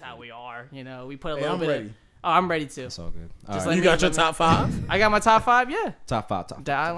how we are. We put a Hey, little I'm bit. ready. Oh, I'm ready too. It's all good. All Just right. let You me- got your let me- top 5? I got my top 5. Yeah. Top five. Dial.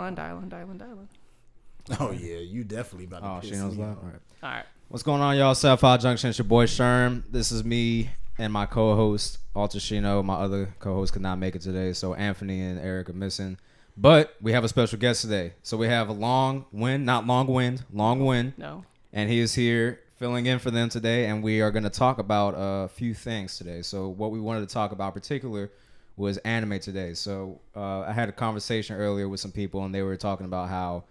Oh yeah, you definitely about to Oh, piss Shiino's me left. off. All right. All right. What's going on, y'all? 75JUNCTION. It's your boy Sherm. This is me and my co-host, Alter Shiino. My other co-host could not make it today, so Anthony and Eric are missing. But we have a special guest today. So we have a long wind, No. and he is here filling in for them today, and we are going to talk about a few things today. So what we wanted to talk about in particular was anime today. So I had a conversation earlier with some people, and they were talking about how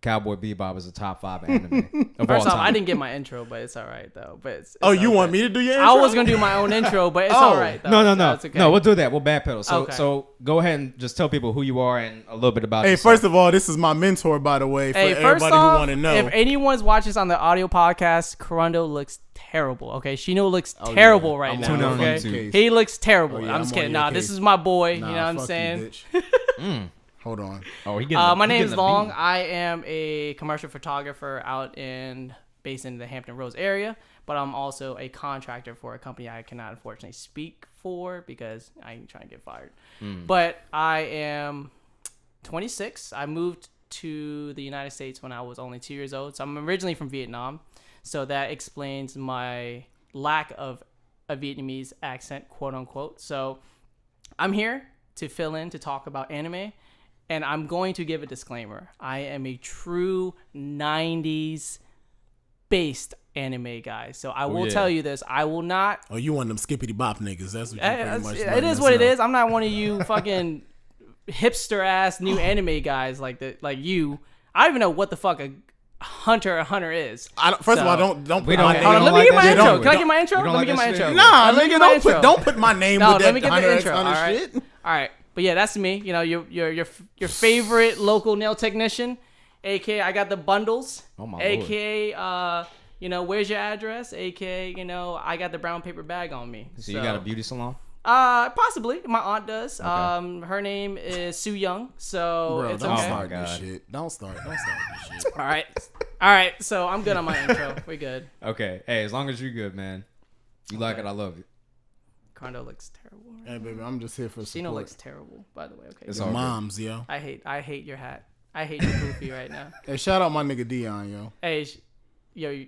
Cowboy Bebop is a top 5 anime of First all off, time. I didn't get my intro, but it's all right though. But it's Oh, you okay. want me to do your intro? I was gonna do my own intro, but it's Oh. all right. Though. No. It's okay. No, we'll do that. We'll backpedal. So, Okay. so go ahead and just tell people who you are and a little bit about Hey, yourself. first of all, this is my mentor, by the way, for Hey, first everybody off, who want to know. if anyone's watching this on the audio podcast, Corrundo looks terrible. Okay, Shiino looks Oh, terrible yeah. right I'm now. on your Okay, fucking case. he looks terrible. Oh, yeah, I'm just I'm kidding. on your Nah, this case. is my boy. Nah, You know what I'm fuck saying? You, bitch. Hold on. Oh, he getting My he name's getting the Long. beat. I am a commercial photographer based in the Hampton Roads area, but I'm also a contractor for a company I cannot unfortunately speak for because I ain't trying to get fired. But I am 26. I moved to the United States when I was only 2 years old. So I'm originally from Vietnam. So that explains my lack of a Vietnamese accent, quote unquote. So I'm here to fill in to talk about anime. And I'm going to give a disclaimer. I am a true 90s based anime guy. So I will yeah. tell you this. I will not. Oh, you one of them skippity bop niggas. That's what you pretty much It is what it is. I'm not one of you fucking hipster ass new anime guys like you. I don't even know what the fuck a hunter is. First of all, don't We put don't- my we name. Hold on, let me like get my that intro. shit. Can I get my intro? You don't Let me like get my that shit? intro. Nah, let me get nigga, my intro. don't put my name No, with let me that get the Hunter intro. X All Hunter right. shit. All right. But yeah, that's me. Your favorite local nail technician, aka I got the bundles, Oh, my aka where's your address, aka I got the brown paper bag on me. So you got a beauty salon? Possibly. My aunt does. Okay. Her name is Sue Young, so Bro, it's don't okay. start God. this shit. Don't start this shit. All right. So I'm good on my intro. We're good. Okay. Hey, as long as you're good, man. You like it, I love it. Condo looks terrible. Hey, baby, I'm just here for Shino support. looks terrible, by the way. Okay. It's Your all good. moms, yo. I hate your hat. I hate your poofy right now. Hey, shout out my nigga Dion, yo. Hey,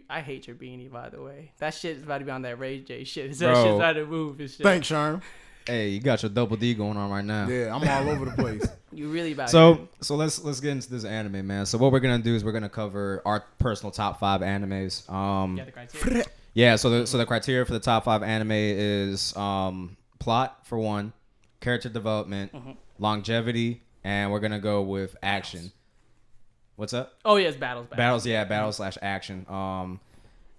I hate your beanie, by the way. That shit is about to be on that Ray J shit. Bro. That shit's about to move and shit. Thanks, Sherm. Hey, you got your double D going on right now. Yeah, I'm all over the place. You really about So let's get into this anime, man. So what we're gonna do is we're gonna cover our personal top 5 animes. You got the criteria? Yeah. So the criteria for the top 5 anime is plot for one, character development, longevity, and we're gonna go with action. What's up? Oh yeah, it's battles. Battles, yeah, battle/action.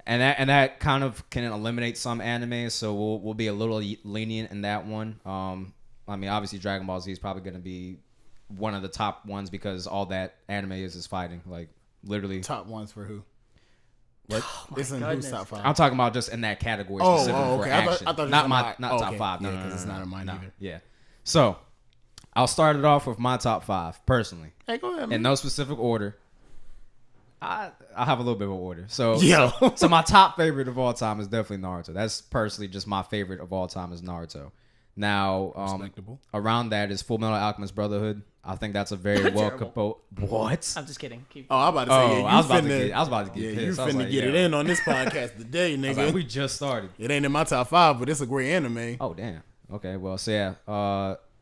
And that kind of can eliminate some anime, so we'll be a little lenient in that one. I mean, obviously Dragon Ball Z is probably gonna be one of the top ones because all that anime is fighting, like literally. Top ones for who? What? It's in goodness. who's top 5? I'm talking about just in that category Oh, specifically oh, for okay. I thought action. you were Not talking my about- not oh, top okay. 5. No, Yeah, no, 'cause no, it's no, not in mine no. either. Yeah. So I'll start it off with my top 5 personally. Hey, go ahead, man. In no specific order. I have a little bit of order. So, Yo. so my top favorite of all time is definitely Naruto. That's personally just my favorite of all time is Naruto. Now, Respectable. around that is Full Metal Alchemist Brotherhood. I think that's a very well Terrible. composed. What? I'm just kidding. Keep Oh, I'm about to say, yeah, you I was about to finna, get. I was about to get yeah, pissed. you I was finna like, get yo. it in on this podcast today, I was nigga. like, we just started. It ain't in my top 5, but it's a great anime. Oh damn. Okay. Well, so yeah,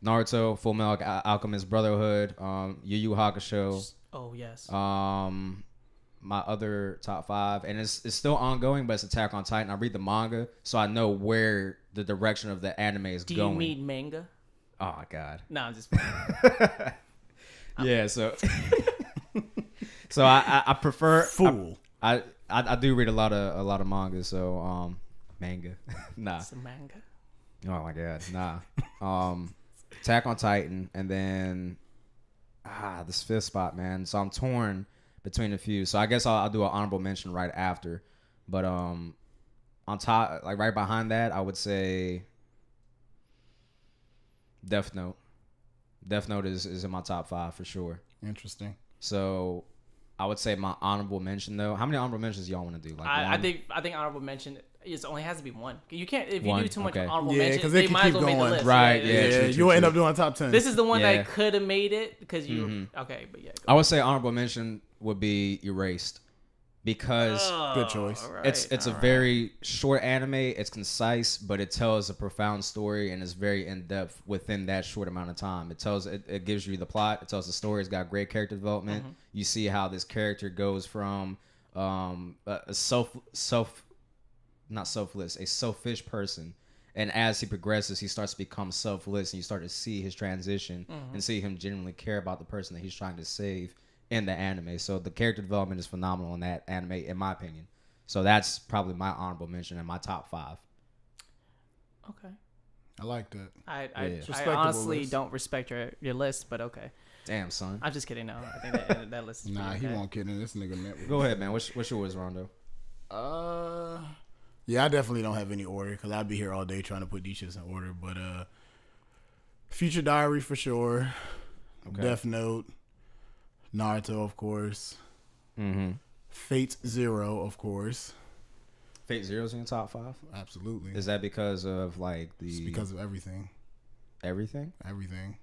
Naruto, Full Metal Alchemist Brotherhood, Yu Yu Hakusho. Oh yes. My other top 5, and it's still ongoing, but it's Attack on Titan. I read the manga, so I know where the direction of the anime is Do going. you mean manga? Oh my god. No, I'm just. Yeah. So. So I prefer. Fool. I do read a lot of manga. So manga. Nah. It's a manga. Oh my god. Nah. Attack on Titan, and then this 5th spot, man. So I'm torn between a few. So I guess I'll do an honorable mention right after. But on top, like right behind that, I would say Death Note. Death Note is in my top 5 for sure. Interesting. So I would say my honorable mention though. How many honorable mentions y'all want to do? Like I one? think honorable mention. It only has to be one. You can't if you One, do too much okay. honorable Yeah, mentions. 'cause they They can might as keep well make the going. list. Right, Yeah, yeah, Yeah, true, you'll true, end true. up doing top 10. This is the one Yeah. that could have made it because you. Okay, but yeah. I would say honorable mention would be Erased because Good choice. it's a very short anime. It's concise, but it tells a profound story and is very in depth within that short amount of time. It gives you the plot. It tells the story. It's got great character development. You see how this character goes from a selfish person, and as he progresses, he starts to become selfless, and you start to see his transition and see him genuinely care about the person that he's trying to save in the anime. So the character development is phenomenal in that anime, in my opinion. So that's probably my honorable mention and my top 5. Okay. I like that. I Respectable honestly list. don't respect your list, but okay. Damn, son. I'm just kidding. No, I think that list is Nah, pretty he okay. won't kid in this nigga net. Go ahead, man. What's yours, Rondo? Yeah, I definitely don't have any order because I'd be here all day trying to put these shits in order. But Future Diary for sure. Okay. Death Note. Naruto, of course. Mm-hmm. Fate Zero, of course. Fate Zero's in your top 5? Absolutely. Is that because of like It's because of everything. everything? Everything.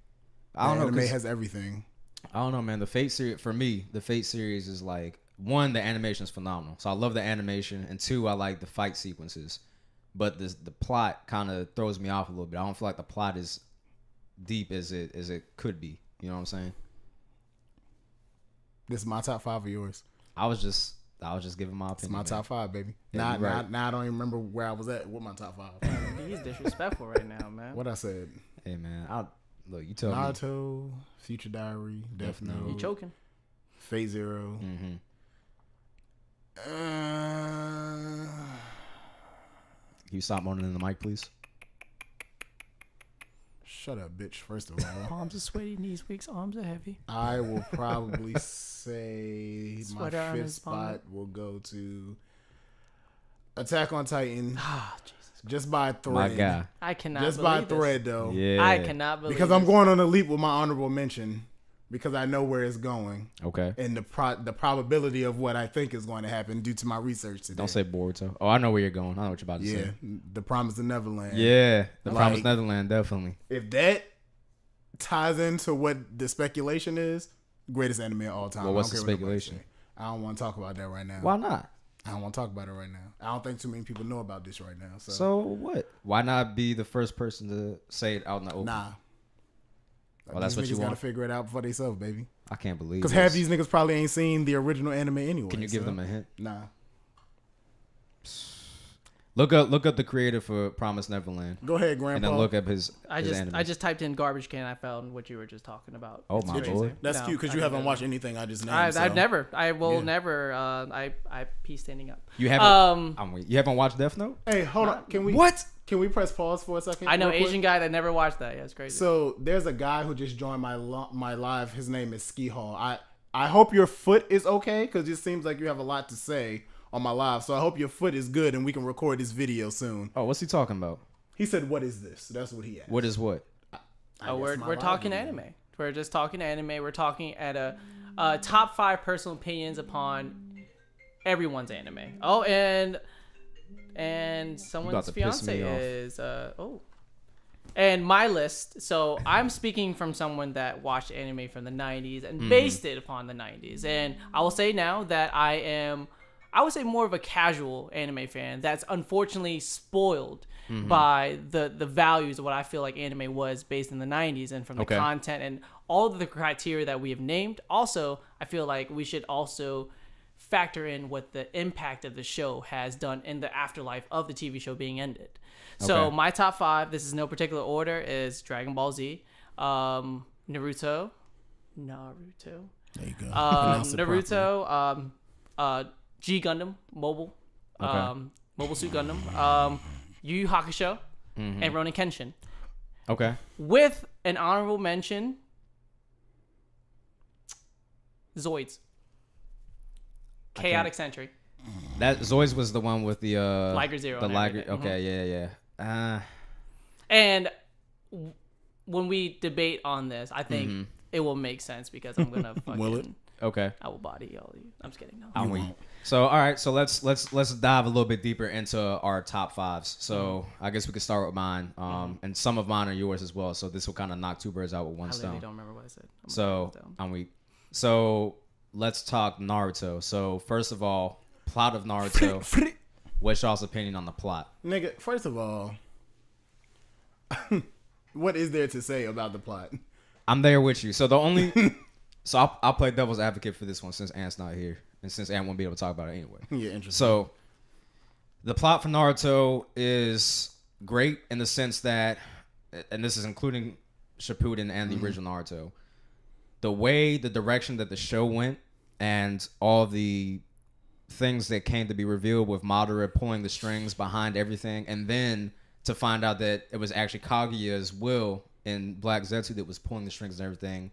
I don't know. Anime 'Cause has everything. I don't know, man. The Fate series, for me, the Fate series is like, one, the animation is phenomenal. So I love the animation. And 2, I like the fight sequences. But the plot kind of throws me off a little bit. I don't feel like the plot is deep as it could be. You know what I'm saying? This is my top 5 of yours. I was just giving my It's opinion. my man. top 5, baby. Yeah, you're right. Now I don't even remember where I was at with my top 5. He's disrespectful right now, man. What I said. Hey, man. Look, you tell me. Naruto, Future Diary, Death Note. You choking? Fate Zero. Mm-hmm. Can you stop moaning in the mic, please? Shut up, bitch. First of all, Palms are sweaty, knees weak, arms are heavy. I will probably say my Sweater on 5th his palm. spot will go to Attack on Titan. Ah, Jesus. Just by thread. My guy. I cannot Just believe by this. thread, though. Yeah. I cannot believe Because I'm this. going on a leap with my honorable mention. Because I know where it's going. Okay. And the probability of what I think is going to happen due to my research today. Don't say Boruto. Oh, I know where you're going. I know what you're about to Yeah. say. The Promise of Neverland. Yeah. The Like- Promised Netherland, definitely. If that ties into what the speculation is, greatest anime of all time. Well, what's I don't the care what nobody speculation? say. I don't want to talk about that right now. Why not? I don't want to talk about it right now. I don't think too many people know about this right now. So what? Why not be the first person to say it out in the open? Nah. Well, that's these what niggas you gotta want. figure it out for themselves, baby. I can't believe Because this. half these niggas probably ain't seen the original anime anyway. Can you give them a hint? Nah. Look up the creator for Promised Neverland, Go ahead, and Grandpa. then look up his I anime. just typed in garbage can. I found what you were just talking about. Oh, It's my crazy. lord. That's No, cute because I you can haven't get watched it. anything I just named. I've so. never. I will Yeah. never. I pee standing up. You haven't. Um, You haven't watched Death Note? Hey, hold on. Can we? What? Can we press pause for a second? I know real quick? Asian guy that never watched that. Yeah, it's crazy. So there's a guy who just joined my live. His name is Ski Hall. I hope your foot is okay because it seems like you have a lot to say on my live. So I hope your foot is good and we can record this video soon. Oh, what's he talking about? He said, "What is this?" That's what he asked. What is what? I Oh, guess we're my talking live video. anime. We're just talking anime. We're talking at a top 5 personal opinions upon everyone's anime. Oh, and someone's about to piss fiance me off. is and my list. So I'm speaking from someone that watched anime from the 90s and based it upon the 90s. And I will say now that I would say more of a casual anime fan that's unfortunately spoiled by the values of what I feel like anime was based in the 90s and from the Okay. content and all of the criteria that we have named. Also, I feel like we should also factor in what the impact of the show has done in the afterlife of the TV show being ended. So Okay. my top 5, this is no particular order, is Dragon Ball Z, Naruto, There you go. Pronounce it Naruto, G Gundam Mobile, Okay. Mobile Suit Gundam, Yu Yu Hakusho, and Ronin Kenshin. Okay. With an honorable mention, Zoids. Chaotic Century. That Zoids was the one with the Liger Zero The and Liger. everything. Okay. Yeah. And when we debate on this, I think it will make sense because I'm gonna fucking. Will it? Okay. I will body all of you. I'm just kidding. No. I'm weak. So all right, so let's dive a little bit deeper into our top fives. So I guess we could start with mine, and some of mine are yours as well. So this will kind of knock two birds out with one I stone. literally don't remember what I said. So I'm weak. So let's talk Naruto. So first of all, plot of Naruto. What's y'all's opinion on the plot? Nigga, first of all, what is there to say about the plot? I'm there with you. So the only, so I'll play devil's advocate for this one since Ant's not here, and since Ant won't be able to talk about it anyway. Yeah, interesting. So the plot for Naruto is great in the sense that, and this is including Shippuden and the original Naruto, the way, the direction that the show went, and all the things that came to be revealed with Madara pulling the strings behind everything, and then to find out that it was actually Kaguya's will in Black Zetsu that was pulling the strings and everything.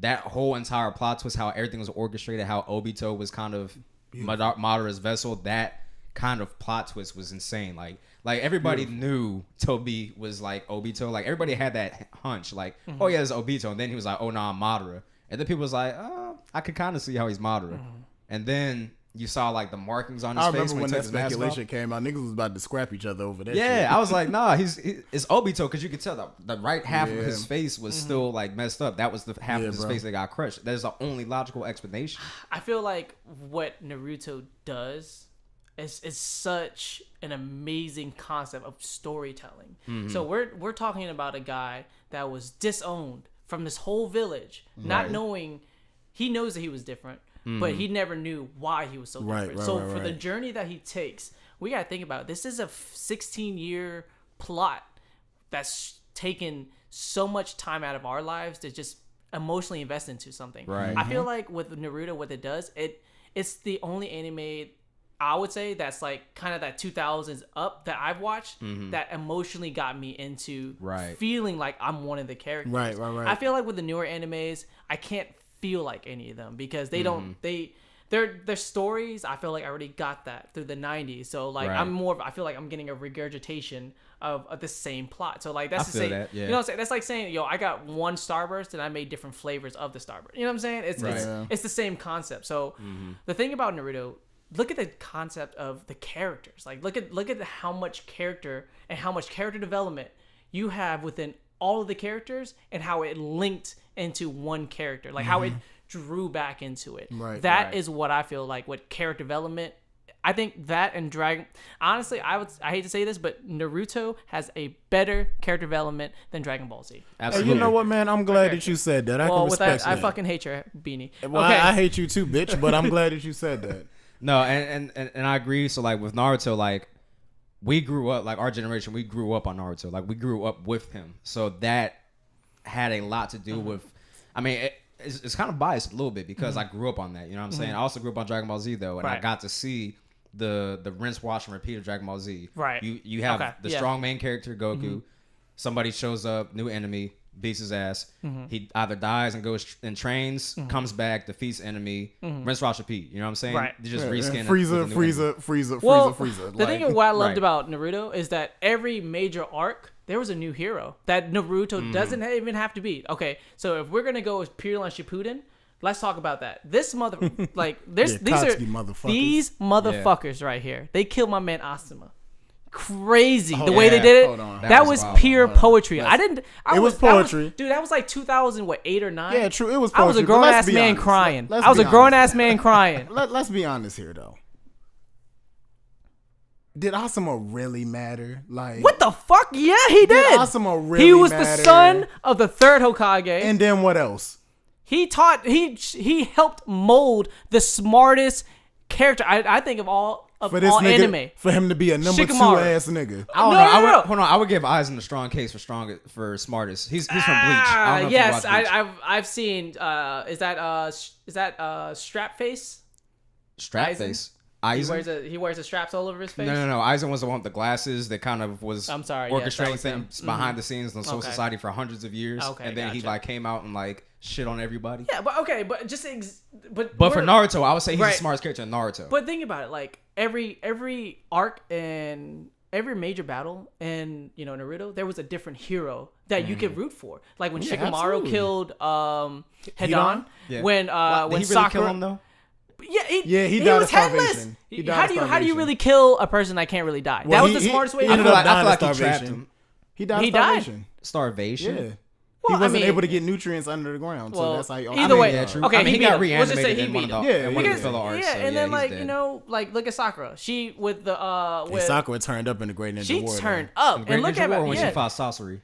That whole entire plot twist, how everything was orchestrated, how Obito was kind of Madara's vessel, that kind of plot twist was insane. Like everybody knew Toby was like Obito. Like everybody had that hunch, like, oh yeah, it's Obito, and then he was like, oh no, I'm Madara. And then people was like, oh, I could kind of see how he's Madara. And then you saw like the markings on his face. I remember when he that took his mask speculation off. came out. Niggas was about to scrap each other over that. Yeah, shit. I was like, nah, it's Obito, because you could tell the right half of his face was still like messed up. That was the half of his face that got crushed. That's the only logical explanation. I feel like what Naruto does is such an amazing concept of storytelling. So we're talking about a guy that was disowned from this whole village, not knowing. He knows that he was different, but he never knew why he was so different. So for the journey that he takes, we gotta think about it. This is a 16-year plot that's taken so much time out of our lives to just emotionally invest into something. Right. I feel like with Naruto, what it does, it's the only anime I would say that's like kind of that 2000s up that I've watched that emotionally got me into feeling like I'm one of the characters. Right. I feel like with the newer animes, I can't feel like any of them because they don't their stories. I feel like I already got that through the 90s. So like I feel like I'm getting a regurgitation of the same plot. So like that's the same. You know what I'm saying? That's like saying, yo, I got one Starburst and I made different flavors of the Starburst. You know what I'm saying? It's the same concept. So the thing about Naruto, look at the concept of the characters. Like look at how much character and how much character development you have within all of the characters and how it linked into one character, like how it drew back into it. That is what I feel like with character development. I think that and Dragon, honestly, I hate to say this, but Naruto has a better character development than Dragon Ball Z. Absolutely. Hey, you know what, man? I'm glad that you said that. I can respect that. I fucking hate your beanie. Well, okay. I hate you too, bitch, but I'm glad that you said that. No, and I agree. So like with Naruto, like we grew up, like our generation, we grew up on Naruto. Like we grew up with him. So that had a lot to do with, I mean, it's kind of biased a little bit because I grew up on that. You know what I'm saying? I also grew up on Dragon Ball Z though, and I got to see the rinse, wash, and repeat of Dragon Ball Z. Right. You have the strong main character Goku. Somebody shows up, new enemy, beats his ass. He either dies and goes and trains, comes back, defeats enemy, rinse, wash, repeat. You know what I'm saying? Right. They just reskin Frieza. The thing of what I loved about Naruto is that every major arc, there was a new hero that Naruto doesn't even have to beat. Okay, so if we're gonna go purely on Shippuden, let's talk about that. This these motherfuckers right here. They killed my man Asuma. Crazy the way they did it. That was pure poetry. It was poetry, dude. That was like 2008 or 9. Yeah, true. It was poetry. I was a grown ass man crying. I was a grown ass man crying. Let's be honest here, though. Did Asuma really matter? Like what the fuck? Yeah, he did. Asuma really He was matter? the son of the third Hokage. And then what else? He helped mold the smartest character I think of all anime. For him to be a number Shikamaru. 2 ass nigga. I don't know. Hold on. I would give Aizen a strong case for smartest. He's from Bleach. I don't know if you watch Bleach. I've seen. Is that Strap Face? Strap Face. Aizen? He wears the straps all over his face. No. Aizen was the one with the glasses that kind of was orchestrating things behind the scenes in Soul Society for hundreds of years. Okay, and then he like came out and like shit on everybody. Yeah, but just but for Naruto, I would say he's the smartest character in Naruto. But think about it, like every arc and every major battle in Naruto, there was a different hero that you could root for. Like when Shikamaru absolutely. killed Hidan, Yeah. when Did he really Sakura kill him though? he died was of headless. starvation. He died How of do you starvation. really kill a person that can't really die? Well, that was the smartest way. He to ended do it. up dying of I feel like he trapped starvation. him. He died He of died? starvation. Starvation. Yeah. Well, He wasn't I mean, able to get nutrients under the ground, so well, that's how he. either way, Yeah, true. okay, I mean, he beat got him. Let's just say reanimated he in one beat of him. the Yeah, in one of the because- filler arcs. Yeah, so, and then he's dead. like look at Sakura. She with the And with Sakura turned up in the Great Ninja she War. turned though. up Great and look Ninja at War her. when Yeah, she fought Sorcery.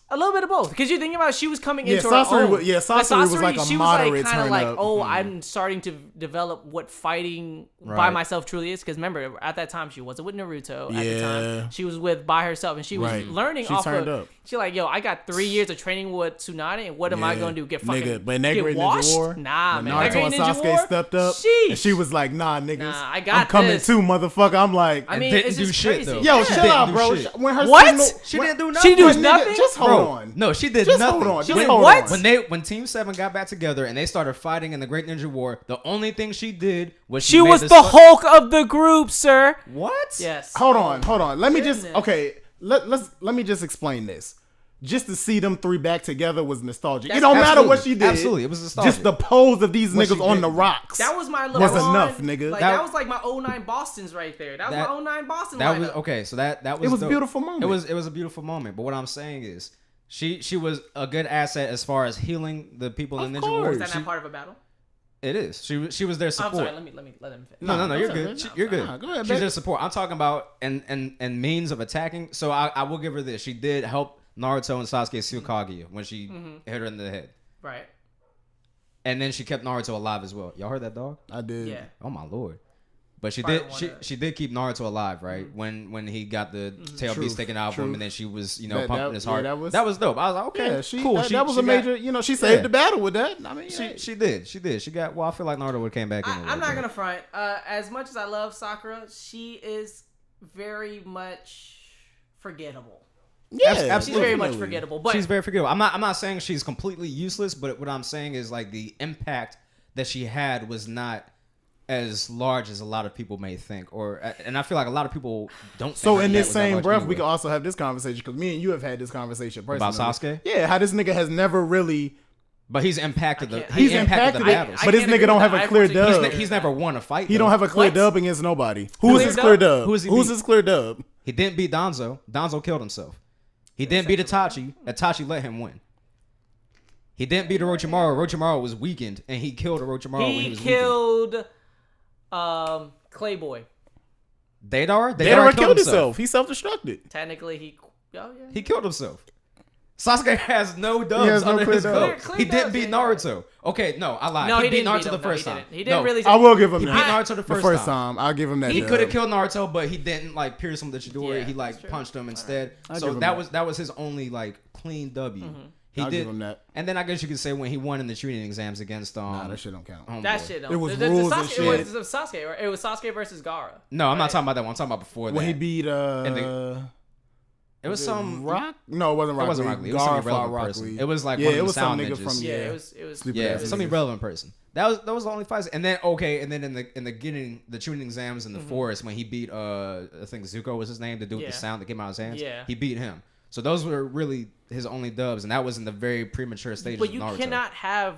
a little bit of both because you're thinking about she was coming into Sasori her own. was- yeah, Sasori was like a she moderate was like kind of turn like, up. oh, I'm starting to develop what fighting by Right. myself truly is. Because remember, at that time she wasn't with Naruto. At the Yeah. time she was with by herself, and she was Right. learning She off turned of. up. She like, yo, I got 3 years of training with Tsunade, and what am I Yeah. gonna do? Get fucking Nigga, but in that get Great washed? Ninja War, Nah, when man. Naruto That Great and Ninja Sasuke War, stepped up, sheesh. and she was like, "Nah, niggas, Nah, I got I'm coming this. too, motherfucker." I'm like, I mean, didn't it's do just shit, crazy. though. "Yo, She chill didn't out, do bro." shit. When her What? signal- She when- didn't do She nothing. do But nigga, nothing? Just hold Bro, on. no, she did Just nothing. hold on. She Just did hold what? on. When Team 7 got back together and they started fighting in the Great Ninja War, the only thing she did was She made was this the fu- Hulk of the group, sir. What? Yes. Hold on. Let me just Goodness. let me just explain this. Just to see them three back together was nostalgic. That's It don't matter what absolutely- she did. absolutely, it was nostalgic. Just the pose of these What niggas she on did. the rocks. That was my Was LeBron, enough, nigga. Like, That- that was like my 09 Boston's right there. That was That- my 09 Boston That lineup. was okay. So that was It was a dope. beautiful moment. It was a beautiful moment. But what I'm saying is, she was a good asset as far as healing the people in the Ninja War. course. Is that not part of a battle? It is. She was their I'm support. sorry. Let me let him finish. No, you're Go good. ahead. You're good. Nah, go ahead, She's babe. their support. I'm talking about and means of attacking. So I will give her this. She did help Naruto and Sasuke steal Kaguya when she hit her in the head. Right. And then she kept Naruto alive as well. Y'all heard that dog? I did. Yeah. Oh my lord. But she Fire did wanna- she did keep Naruto alive, right? When he got the tail Truth, beast taken out of him truth. and then she was, That- pumping his heart. yeah, that was dope. I was like, okay, Yeah, cool. That was she a major. She saved Yeah. the battle with that. I mean, She did. She got. Well, I feel like Naruto would have came back. I'm not gonna front. As much as I love Sakura, she is very much forgettable. yeah, She's very much definitely. forgettable. But She's very forgivable. I'm not saying she's completely useless, but what I'm saying is like the impact that she had was not as large as a lot of people may think, and I feel like a lot of people don't. So think in that this was that same large breath, anyway. we can also have this conversation because me and you have had this conversation personally. About Sasuke? Yeah, how this nigga has never really. But he's impacted the. I can't- He He's impacted the impacted it, battles. but this can't nigga agree don't with have that. a clear I unfortunately dub. can't He's never won a fight. He though. don't have a clear What? dub against nobody. Who's Clear his clear dub? dub? Who's he Who's beat? his clear dub? He didn't beat Danzo. Danzo killed himself. He didn't beat Itachi. Itachi let him win. He didn't beat Orochimaru. Orochimaru was weakened, and he killed Orochimaru when he he was killed Clayboy. weakened. Deidara? Deidara killed himself. He self-destructed. Technically, he. Oh yeah. He killed himself. Sasuke has no dubs He has no under clear his dubs. belt. Clear he didn't dubs, beat yeah. Naruto. Okay, no, I lied. No, he he beat didn't Naruto beat the him. first No, time. he didn't No, really. I will give him He beat that. Naruto the The first first time. time, I'll give him that. He dub. could have killed Naruto, but he didn't like pierce him with the Chidori. Yeah, he that's like true. punched him instead. I'll So give him that that. was his only like clean W. He I'll did, give him that. and then I guess you could say when he won in the shooting exams against Nah, that shit don't count. Homeboy. That shit. It was the rules and Sasuke, shit. It was Sasuke. Right? It was Sasuke versus Gaara. No, I'm not Right. talking about that one. I'm talking about before that. When he beat it was some Rock. No, it wasn't It Rock. wasn't Lee. Rock Lee. It was some Gar fought irrelevant Rock person. Lee. It was like Yeah, one of it the was some sound nigga ninjas. from Yeah, yeah. it was. Sleepy Yeah, ass some niggas. irrelevant person. That was the only fights. And then in the getting the shooting exams in the forest when he beat I think Zuko was his name, the dude with the Yeah. sound that came out of his hands. Yeah. He beat him. So those were really his only dubs, and that was in the very premature stages But of you Naruto. cannot have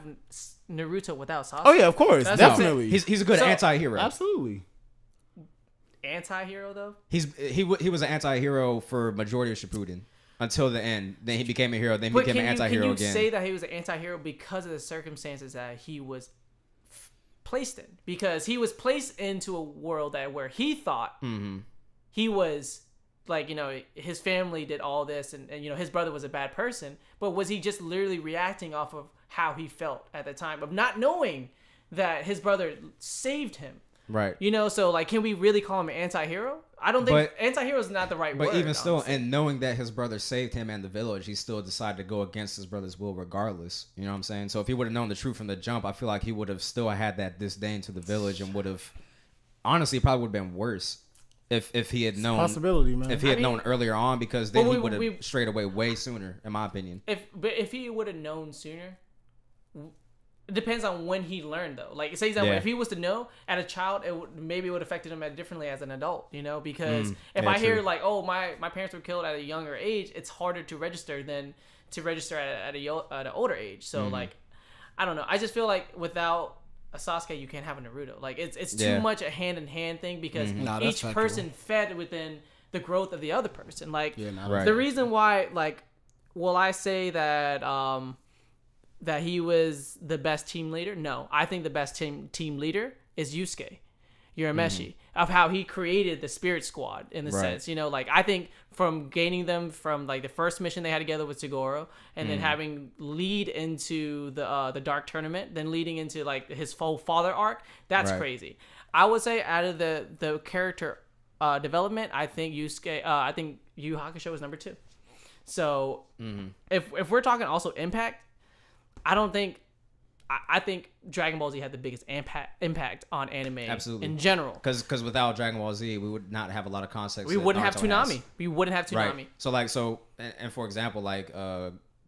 Naruto without Sasuke. Oh yeah, of course, That's definitely. He's a good So- anti-hero. Absolutely. Anti-hero though. He was an anti-hero for majority of Shippuden until the end. Then he became a hero. Then he But became an anti-hero can you again. say that he was an anti-hero because of the circumstances that he was placed in? Because he was placed into a world where he thought he was like, his family did all this and his brother was a bad person. But was he just literally reacting off of how he felt at the time of not knowing that his brother saved him? Right. So like, can we really call him an anti-hero? I don't think anti-hero is not the right word. But even still, honestly. and knowing that his brother saved him and the village, he still decided to go against his brother's will regardless. You know what I'm saying? So if he would have known the truth from the jump, I feel like he would have still had that disdain to the village and would have, honestly, probably would have been worse if he had known. Possibility, man. If he had known earlier on, because then he would have strayed away way sooner, in my opinion. If he would have known sooner, it depends on when he learned though. Like say example, if he was to know at a child, maybe it would affected him differently as an adult. You know, because if I hear like, oh my parents were killed at a younger age, it's harder to register than to register at an older age. So like, I don't know. I just feel like without a Sasuke, you can't have a Naruto. Like it's too much a hand in hand thing because each person fed within the growth of the other person. Like the reason why, like, will I say that that he was the best team leader? No, I think the best team leader is Yusuke Urameshi, of how he created the Spirit Squad in the sense, you know, like I think from gaining them from like the first mission they had together with Toguro, and then having lead into the Dark Tournament, then leading into like his full father arc. That's crazy. I would say out of the character development, I think I think Yu Hakusho is number 2. So if we're talking also impact, I think Dragon Ball Z had the biggest impact on anime in general. Because without Dragon Ball Z, we would not have a lot of context. We wouldn't have Toonami. We wouldn't have Toonami. Right. So and for example, like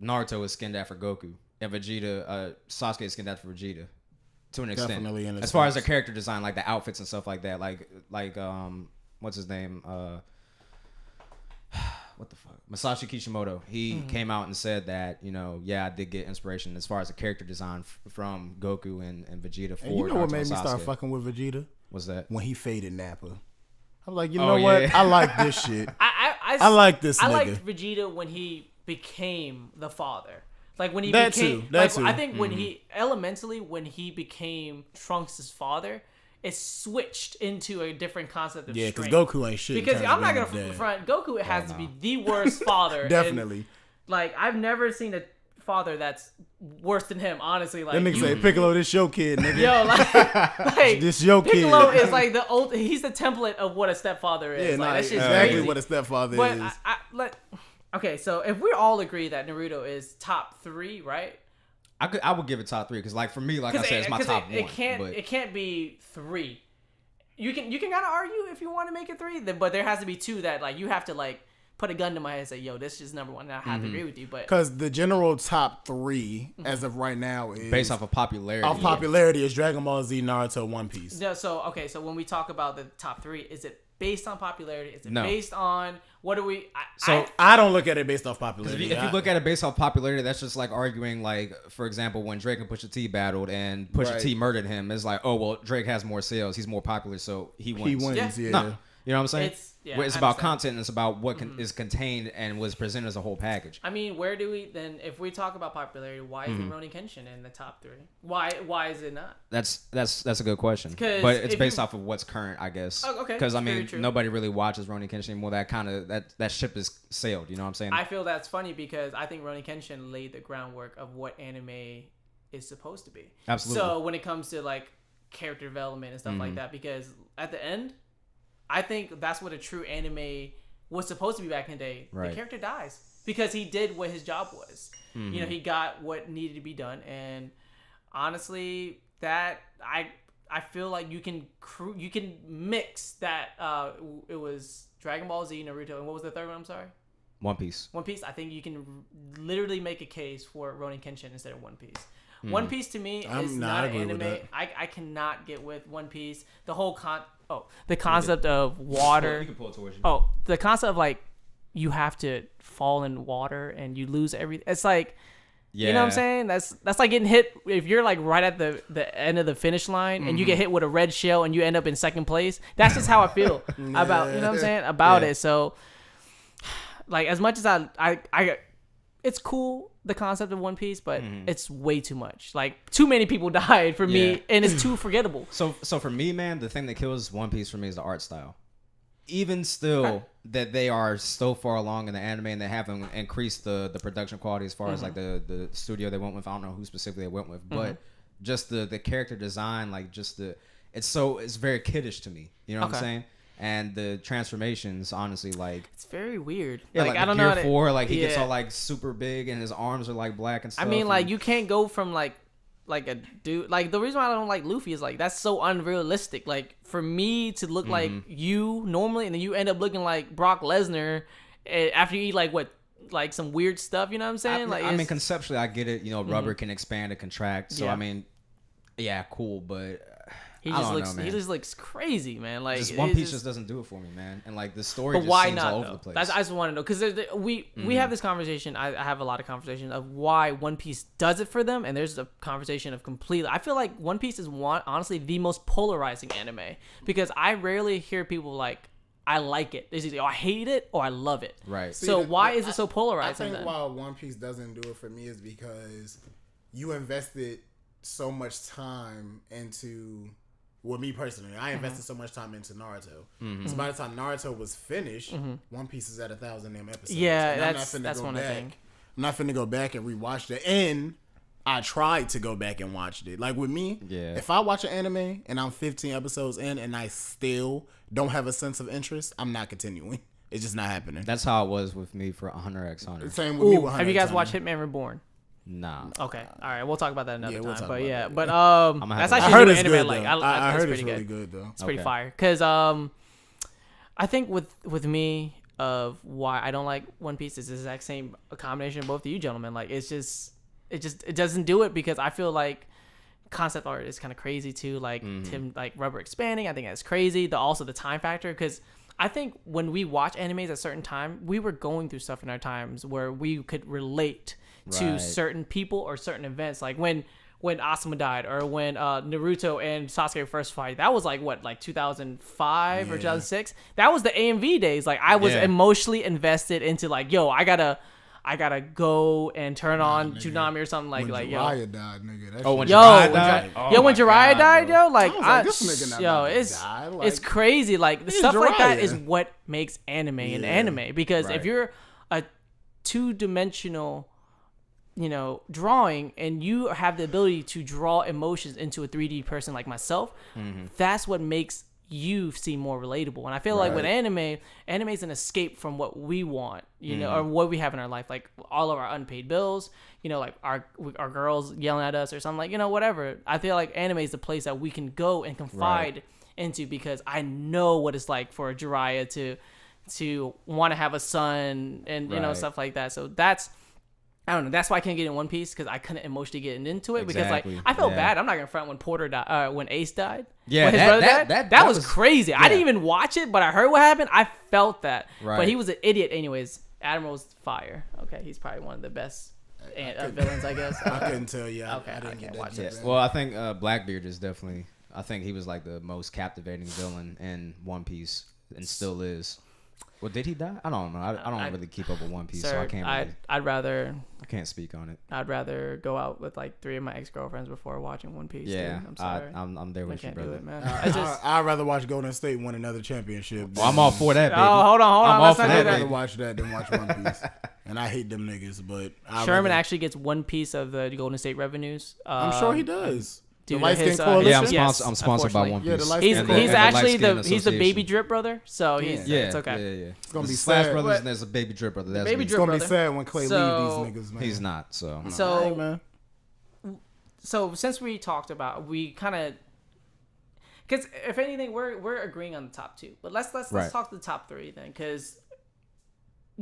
Naruto is skinned after Goku, and Vegeta, Sasuke is skinned after Vegeta, to an extent. Definitely as far as their character design, like the outfits and stuff like that, like what's his name? What the fuck? Masashi Kishimoto. He came out and said that, you know, I did get inspiration as far as the character design from Goku and Vegeta. And you know what made me start fucking with Vegeta? What's that? When he faded Nappa. I'm like, you know what? I like this shit. I like this nigga. I liked Vegeta when he became the father. Like when he that became... Too. That too. I think when he... Elementally, when he became Trunks' father... It switched into a different concept of strength. Yeah, because Goku ain't shit. Because I'm not going to front. Goku has to be the worst father. Definitely. And, like, I've never seen a father that's worse than him, honestly. Like, that nigga say, Piccolo, this your kid, nigga. Yo, like this your kid. Piccolo is like he's the template of what a stepfather is. Yeah, like, that's just exactly crazy. what a stepfather but is. Okay, so if we all agree that Naruto is top 3, right? I would give it top 3 because, like, for me, like I said, it's my top 1. It can't be 3. You can kind of argue if you want to make it 3, but there has to be 2 that like you have to like put a gun to my head and say, yo, this is number 1. And I have to agree with you, but because the general top 3 as of right now is based off of popularity. Off popularity is Dragon Ball Z, Naruto, One Piece. Yeah. So okay, so when we talk about the top 3, is it based on popularity? Is it based on what do we? I don't look at it based off popularity. If you look at it based off popularity, that's just like arguing, like, for example, when Drake and Pusha T battled and Pusha T murdered him, it's like, oh well, Drake has more sales, he's more popular, so he wins. He wins, yeah. No, you know what I'm saying? It's about content, and it's about what is contained and was presented as a whole package. I mean, where do we then? If we talk about popularity, why isn't Rurouni Kenshin in the top 3? Why is it not? That's a good question, but it's based off of what's current, I guess. Oh, okay. Because I mean, nobody really watches Rurouni Kenshin anymore. That ship is sailed. You know what I'm saying? I feel that's funny because I think Rurouni Kenshin laid the groundwork of what anime is supposed to be. Absolutely. So when it comes to like character development and stuff like that, because at the end, I think that's what a true anime was supposed to be back in the day. Right. The character dies because he did what his job was. You know, he got what needed to be done, and honestly, that I feel like you can mix that. It was Dragon Ball Z, Naruto, and what was the third one? I'm sorry. One Piece. One Piece. I think you can literally make a case for Rurouni Kenshin instead of One Piece. One Piece to me is not an anime. I cannot get with One Piece. The whole the concept of water. You can pull it towards you. Oh, the concept of like you have to fall in water and you lose everything. It's like, you know what I'm saying? That's like getting hit if you're like right at the end of the finish line and you get hit with a red shell and you end up in second place. That's just how I feel about, you know what I'm saying, about it. So like as much as I it's cool, the concept of One Piece, but it's way too much. Like too many people died for me, and it's too forgettable. So for me, man, the thing that kills One Piece for me is the art style. Even still, that they are so far along in the anime and they haven't increased the production quality as far as like the studio they went with. I don't know who specifically they went with, but just the character design, like just it's very kiddish to me. You know what I'm saying? And the transformations, honestly, like it's very weird. Yeah, like I don't know. Gear 4, like he gets all like super big and his arms are like black and stuff. I mean, like you can't go from like a dude. Like the reason why I don't like Luffy is like that's so unrealistic. Like for me to look like you normally, and then you end up looking like Brock Lesnar after you eat like what like some weird stuff. You know what I'm saying? I mean, conceptually, I get it. You know, rubber can expand and contract. So Yeah. I mean, yeah, cool, but. He I just don't looks. know, man. He just looks crazy, man. Like Just One Piece just doesn't do it for me, man. And like the story But just why seems not? all over Though? the place. That's, I just want to know because we have this conversation. I have a lot of conversation of why One Piece does it for them, and there's a conversation of completely. I feel like One Piece is honestly the most polarizing anime because I rarely hear people like I like it. They say, oh, I hate it or I love it. Right. So why is it so I polarizing? think Then? why One Piece doesn't do it for me is because you invested so much time into. Well, me personally, I invested so much time into Naruto. So by the time Naruto was finished, One Piece is at 1,000 damn episodes. Yeah, and that's one thing. I'm not finna go back and rewatch it. And I tried to go back and watch it. Like with me, if I watch an anime and I'm 15 episodes in and I still don't have a sense of interest, I'm not continuing. It's just not happening. That's how it was with me for Hunter x Hunter. Same with me. With Have you guys 100x watched Hunter. Hitman Reborn? Nah. Okay, all right, we'll talk about that another Yeah, we'll time. talk But about yeah, that. but have that's to- actually I heard an it's anime good I like. though. I heard pretty it's really good. good though. It's pretty Okay. fire. Because I think with me of why I don't like One Piece is the exact same combination of both of you gentlemen. Like it doesn't do it because I feel like concept art is kind of crazy too. Like Tim like rubber expanding, I think that's crazy. Also the time factor because I think when we watch animes at a certain time, we were going through stuff in our times where we could relate to Right. certain people or certain events. Like when Asuma died or when Naruto and Sasuke first fight, that was like what, like 2005 or 2006. That was the AMV days. Like I was emotionally invested into like, yo, I gotta go and turn on Tsunami or something like when yo. Jiraiya died, nigga. That Oh, when shit- Jiraiya died? Yo, when my Jiraiya God, died, bro. yo, like, I was like, this nigga not yo, about to it's die. Like, it's crazy. Like he's stuff like that is Jiraiya. what makes anime an anime. Because if Right. you're a two-dimensional, drawing, and you have the ability to draw emotions into a 3D person like myself, that's what makes you seem more relatable. And I feel like with anime is an escape from what we want, or what we have in our life, like all of our unpaid bills, like our girls yelling at us or something, like, whatever. I feel like anime is the place that we can go and confide into, because I know what it's like for a Jiraiya to want to have a son and, stuff like that. So I don't know. That's why I can't get in One Piece, because I couldn't emotionally get into it. Exactly. Because I felt bad. I'm not gonna front when Porter died, when Ace died. Yeah, when his brother died. That was crazy. I yeah. didn't even watch it, but I heard what happened. I felt that. Right. But he was an idiot, anyways. Admiral's fire. Okay, he's probably one of the best villains, I guess. I couldn't tell you. Okay, I I didn't can't get that. watch deep it. in. Well, I think Blackbeard is definitely. I think he was like the most captivating villain in One Piece, and still is. Well, did he die? I don't know. I don't really keep up with One Piece, so I can't. I can't speak on it. I'd rather go out with like 3 of my ex-girlfriends before watching One Piece. Yeah, dude. I'm sorry. I'm there I with you, can't do brother. it, man. I'd rather watch Golden State win another championship. Well, I'm all for that, baby. Oh, hold on. I'm Let's all not for do that, I'd that. rather watch that than watch One Piece. And I hate them niggas, but Sherman actually gets one piece of the Golden State revenues. I'm sure he does. Dude, the Light Skin his, Coalition. Yeah, Yes, I'm sponsored by One unfortunately. Piece. Yeah, the light He's skin he's and the actually Light Skin he's the baby Association. drip brother, so he's Yeah, it's okay. Yeah. It's gonna be There's Splash sad. Brothers But- and there's a Baby Drip Brother. That's Baby me. It's Drip gonna be brother. sad when Clay So- leave these niggas, man. He's not. So So Hey, man. so since we talked about, we kind of, because if anything, we're agreeing on the top 2, but let's Right. talk the top 3 then, because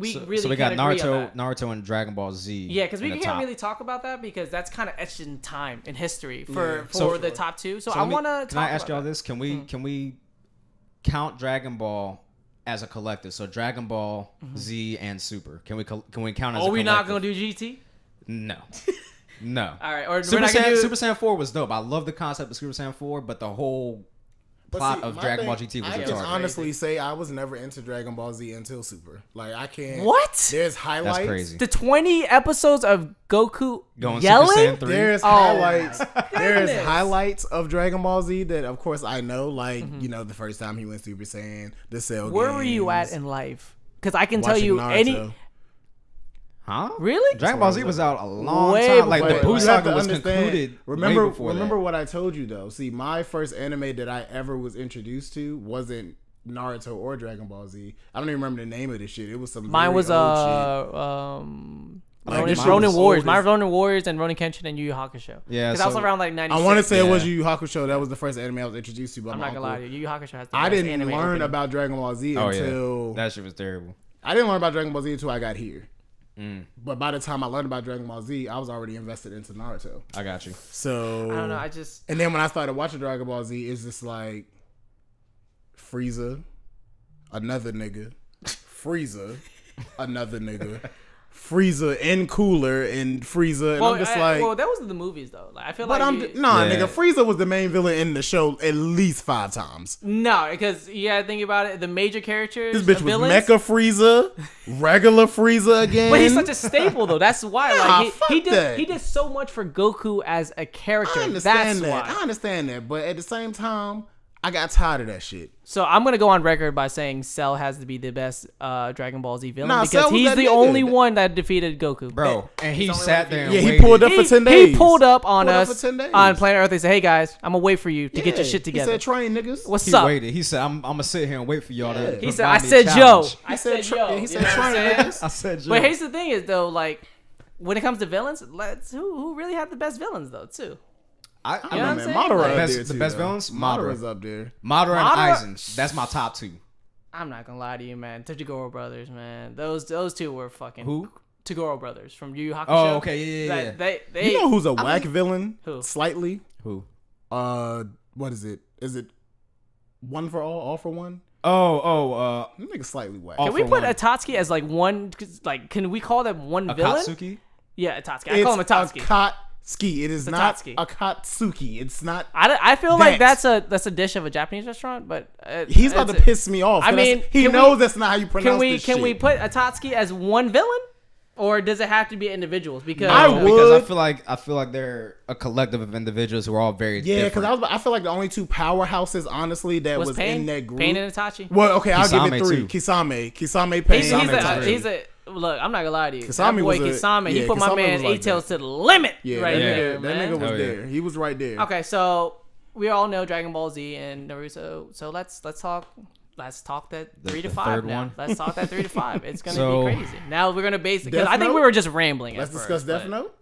so really we got can't agree on Naruto and Dragon Ball Z. Yeah, because we in the can't top. really talk about that, because that's kind of etched in time in history for Yeah. So- the top 2. So I let me- want to talk. Can I ask about y'all that. this? Can we count Dragon Ball as a collective? So Dragon Ball Z and Super. Can we count as a collective? Are we not gonna do GT? No. No. All right, or Super we're not gonna do. Super Saiyan 4 was dope. I love the concept of Super Saiyan 4, but the whole But plot see, of my Dragon Ball thing- GT was I retarded. can honestly say I was never into Dragon Ball Z until Super. Like I can't. What? There's highlights. That's crazy. The 20 episodes of Goku Going Super yelling. Saiyan 3. There's Oh, highlights. my There's goodness. highlights of Dragon Ball Z that, of course, I know. Like the first time he went Super Saiyan, the Cell. Where were you at games, in life? Because I can tell watching you Naruto. any. Huh? Really? Dragon Ball Z was out a long Way time. Like the before. Buu You have to saga was understand- concluded. Remember way before that. what I told you though. See, my first anime that I ever was introduced to wasn't Naruto or Dragon Ball Z. I don't even remember the name of this shit. It was some. Mine very was old Like, this shit Ronin was Warriors. old My as- Ronin Warriors and Ronin Kenshin and Yu Yu Hakusho. Yeah, because I was so- around like shit. 96. I want to say it was Yeah. Yu Yu Hakusho. That was the first anime I was introduced to. By I'm my not gonna lie uncle. to you. Yu Yu Hakusho has the I best didn't anime learn opening. about Dragon Ball Z Oh yeah, until that shit was terrible. I didn't learn about Dragon Ball Z until I got here. But by the time I learned about Dragon Ball Z, I was already invested into Naruto. I got you. So I don't know. And then when I started watching Dragon Ball Z, it's just like Frieza, another nigga, Frieza, another nigga, Frieza and Cooler and Frieza, and I'm just like, well, that was the movies though. Like I feel but like nigga, Frieza was the main villain in the show at least 5 times. No, because you gotta think about it. The major characters, This bitch was villains, Mecha Frieza, regular Frieza again. but he's such a staple though. That's why. Like he that. did so much for Goku as a character. I understand That's that. why. I understand that, but at the same time, I got tired of that shit. So I'm gonna go on record by saying Cell has to be the best Dragon Ball Z villain Nah, Cell because was he's that the nigga. only one that defeated Goku, Bro, and he sat there and Yeah, he waited. pulled up for 10 days. He pulled up on Pulled up us for 10 days. on planet Earth. They said, "Hey guys, I'm gonna wait for you to get your Yeah, shit together." He said, "Train niggas." What's He up? waited. He said, I'm going to sit here and wait for y'all to He said, provide "I me a said Joe." challenge." I said He Joe. said, You know what I'm "Train saying? niggas." I said Joe. But here's the thing: is though, like when it comes to villains, who really had the best villains though too? I You know know, what I'm man. saying? Madara Like, up Best- there the too, best though. villains? Madara's up there. Madara and Madara- Aizen. That's my top 2. I'm not gonna lie to you, man. Toguro brothers, man. Those two were fucking Who? Toguro brothers from Yu Yu Hakusho. Oh, okay. Yeah. They You know who's a whack villain? Who? Slightly. Who? What is it? Is it One for All for One? Oh, That nigga's slightly whack. All Can we for put one. Atotsuki as like one? Like, can we call them one villain? Akatsuki? Yeah, Atotsuki. I call him Atotsuki. Akatsuki. It is not Akatsuki. Akatsuki. It's not. I feel like That. that's a dish of a Japanese restaurant, but He's about to piss me off. I mean, he can knows we- that's not how you pronounce this shit. Can we put Atotsuki as one villain, or does it have to be individuals? Because I No, would. because I feel like they're a collective of individuals who are all very Yeah, different. because I feel like the only 2 powerhouses, honestly, that was Pain, in that group. Pain and Itachi. Well, okay, I'll give Kisame, it 3. too. Kisame, Pain. He's a look. I'm not gonna lie to you. Kisame That boy was a- Kisame, he yeah, put my Kisame man was like A-Tails that. to the limit Yeah, right that there, nigga, man. that nigga was Oh, yeah. there. He was right there. Okay, so we all know Dragon Ball Z and Naruto. So let's talk that 3 to the 5 third now. one? Let's talk that 3 to 5. It's gonna So- be crazy. Now we're gonna base it because Death I think Note? we were just rambling. Let's at discuss first, Death but- Note.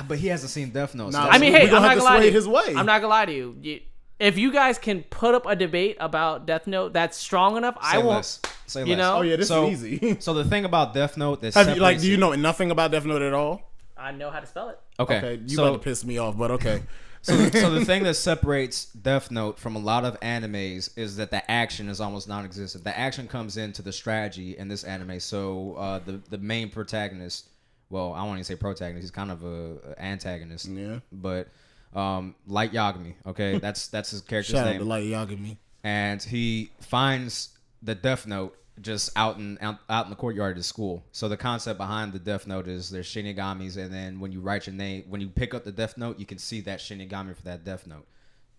But he hasn't seen Death Note. So Nah, I mean, We hey, gonna I'm not have to gonna lie sway to you. his way. I'm not gonna lie to you. If you guys can put up a debate about Death Note that's strong enough, I say will. less. Say you less. know? Oh yeah, this So- is easy. So the thing about Death Note that Have you, separates do you it- know nothing about Death Note at all? I know how to spell it. Okay, You so about to piss me off, but okay. so the thing that separates Death Note from a lot of animes is that the action is almost non-existent. The action comes into the strategy in this anime. So the main protagonist, well, I won't even say protagonist. He's kind of a antagonist. Yeah. But Light Yagami, okay, that's his character's Shout out name. to Light Yagami. And he finds the Death Note just out in the courtyard of the school. So the concept behind the Death Note is there's Shinigamis, and then when you write your name, when you pick up the Death Note, you can see that Shinigami for that Death Note.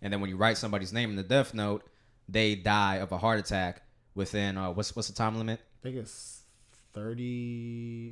And then when you write somebody's name in the Death Note, they die of a heart attack within what's the time limit? I think it's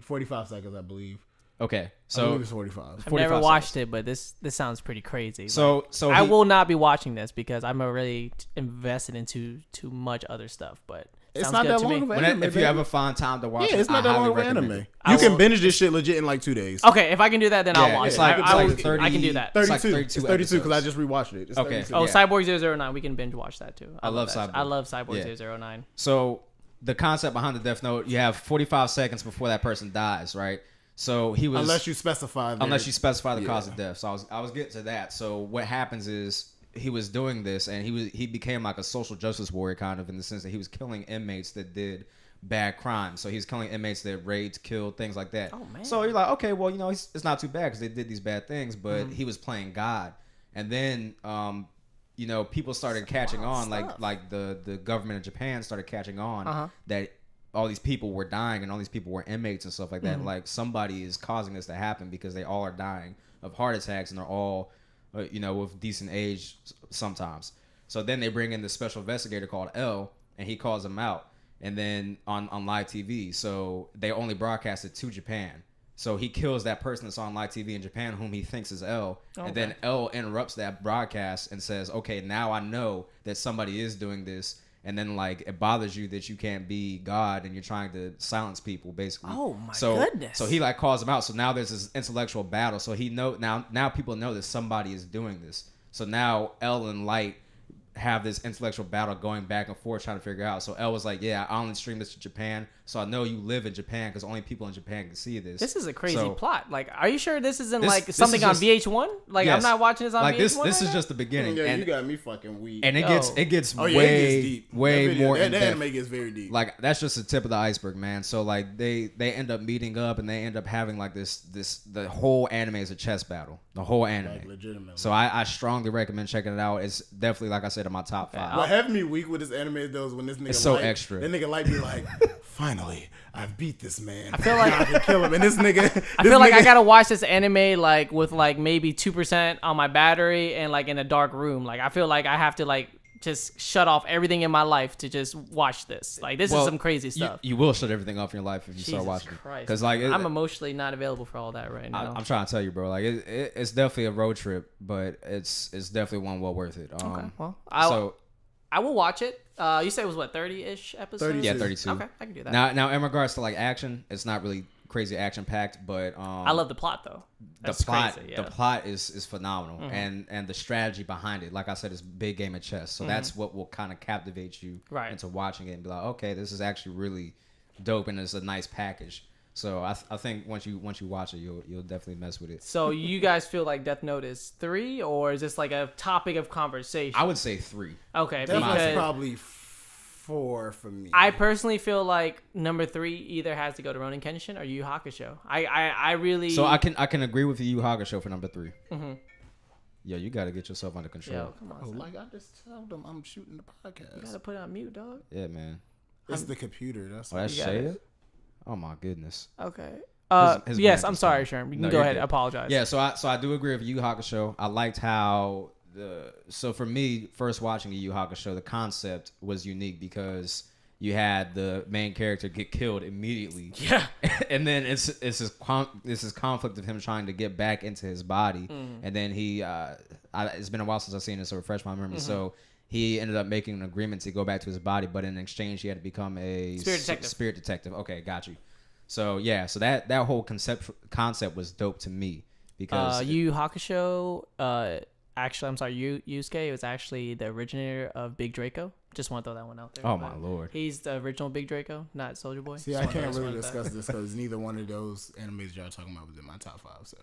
45 seconds, I believe. Okay, I so believe it's 45. I've 45 never watched seconds. it, but this sounds pretty crazy. So I he- will not be watching this because I'm already invested into too much other stuff. But It's sounds not good that to long me. of an when anime, if you baby. ever find time to watch Yeah, it, it's not I that highly long of an recommend anime. it. I You can will- binge this shit legit in like 2 days. Okay, if I can do that, then I'll Yeah, watch it's it. like- I it's like will- 30 I can do that. 32. It's like 32 it's 32 because I episodes. just rewatched it. It's Okay. 32. Oh, Yeah. Cyborg 009. We can binge watch that too. I love that. Cyborg. I love Cyborg Yeah. 009. So the concept behind the Death Note, you have 45 seconds before that person dies, right? So he was Unless you specify. unless you specify the Yeah. cause of death. So I was getting to that. So what happens is he was doing this, and he became like a social justice warrior, kind of, in the sense that he was killing inmates that did bad crimes. So he's killing inmates that raped, killed, things like that. Oh, man. So you're like, okay, well, it's not too bad because they did these bad things, but he was playing God. And then people started catching on, like the government of Japan started catching on that all these people were dying and all these people were inmates and stuff like that. Like somebody is causing this to happen because they all are dying of heart attacks and they're all, with decent age sometimes. So then they bring in this special investigator called L, and he calls them out. And then on live TV, so they only broadcast it to Japan. So he kills that person that's on live TV in Japan, whom he thinks is L. Okay. And then L interrupts that broadcast and says, okay, now I know that somebody is doing this. And then, it bothers you that you can't be God and you're trying to silence people, basically. Oh, my goodness. So he, calls them out. So now there's this intellectual battle. So now people know that somebody is doing this. So now L and Light have this intellectual battle going back and forth trying to figure out. So L was like, yeah, I only stream this to Japan, so I know you live in Japan because only people in Japan can see this. This is a crazy So, plot. Like, are you sure this isn't This- like this something is on just- VH1? Like, Yes. I'm not watching this on like VH1. this right is now? just the beginning. Yeah, and, you got me fucking weak. and it gets oh yeah, way it gets deep. way That video- more That, in that depth. anime gets very deep. Like that's just the tip of the iceberg, man. So like they end up meeting up and they end up having like the whole anime is a chess battle. The whole anime. Like, legitimately. So I strongly recommend checking it out. It's definitely, like I said, in my top 5. What have me weak with this anime though is when this nigga It's so Light, extra. That nigga Light be like, finally, I've beat this man. I feel like- I can kill him. And this nigga, I feel like I gotta watch this anime like with like maybe 2% on my battery and like in a dark room. Like I feel like I have to like just shut off everything in my life to just watch this. Like this is some crazy stuff. You will shut everything off in your life if you Jesus start watching it. Christ. Because like I'm emotionally not available for all that right now. I'm trying to tell you, bro. Like it's definitely a road trip, but it's definitely one well worth it. Okay, well, I will watch it. You said it was what 30-ish episodes? 30. Yeah, 32. Okay, I can do that. Now in regards to like action, it's not really crazy action packed, but I love the plot though. That's the plot crazy, yeah. the plot is phenomenal, and the strategy behind it, like I said, is big game of chess. So that's what will kind of captivate you Right. into watching it and be like, okay, this is actually really dope and it's a nice package. So I think once you watch it, you'll definitely mess with it. So you guys feel like Death Note is 3, or is this like a topic of conversation? I would say 3. Okay, That was because probably 4 for me. I personally feel like number 3 either has to go to Ronin Kenshin or Yu Yu Hakusho. I really. So I can agree with you, Yu Hakusho for number 3. Yeah, you got to get yourself under control. Yo, come on, Oh, son. like I just told them I'm shooting the podcast. You gotta put it on mute, dog. Yeah, man. It's the computer. That's Oh, that's You got it. Shaya? Oh my goodness. Okay. His Yes, brand I'm is sorry, fine. Sherm. You No, can go you're ahead. good. Apologize. Yeah, so I do agree with Yu Yu Hakusho. I liked how so for me, first watching Yu Yu Hakusho, the concept was unique because you had the main character get killed immediately. Yeah. And then it's this conflict of him trying to get back into his body, and then he it's been a while since I've seen it, so refresh my memory. So he ended up making an agreement to go back to his body, but in exchange he had to become a Spirit detective. Okay, got you. So yeah, so that whole concept was dope to me because Yu Yu Hakusho. Actually, I'm sorry. Yusuke was actually the originator of Big Draco. Just want to throw that one out there. oh but my lord. He's the original Big Draco, not Soldier Boy. See, Just I wanna can't throw really this one out discuss this because neither one of those animes y'all talking about was in my top 5. So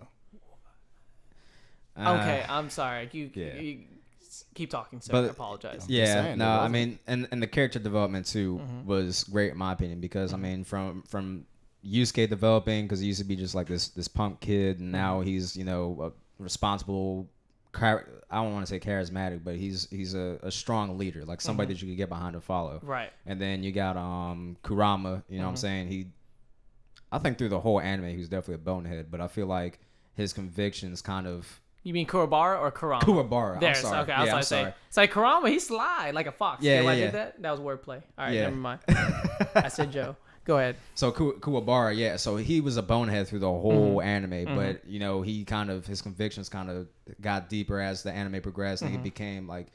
Okay, I'm sorry. You keep talking, sir. I But- apologize. Yeah, saying, no, it I wasn't. mean, and the character development too was great in my opinion because I mean, from Yusuke developing because he used to be just like this punk kid, and now he's a responsible. I don't want to say charismatic, but he's a strong leader, like somebody that you could get behind and follow. Right. And then you got Kurama. You know what I'm saying? I think through the whole anime, he was definitely a bonehead, but I feel like his convictions kind of. You mean Kurabara or Kurama? Kuwabara. There, I'm sorry. okay. I was Yeah, about I'm to say, sorry. it's like Kurama. He's sly, like a fox. Yeah, You know why yeah, I did yeah. that? That was wordplay. All right, Yeah. never mind. I said Joe. Go ahead. So Kuwabara, yeah. So he was a bonehead through the whole anime, but he kind of his convictions kind of got deeper as the anime progressed, and he became like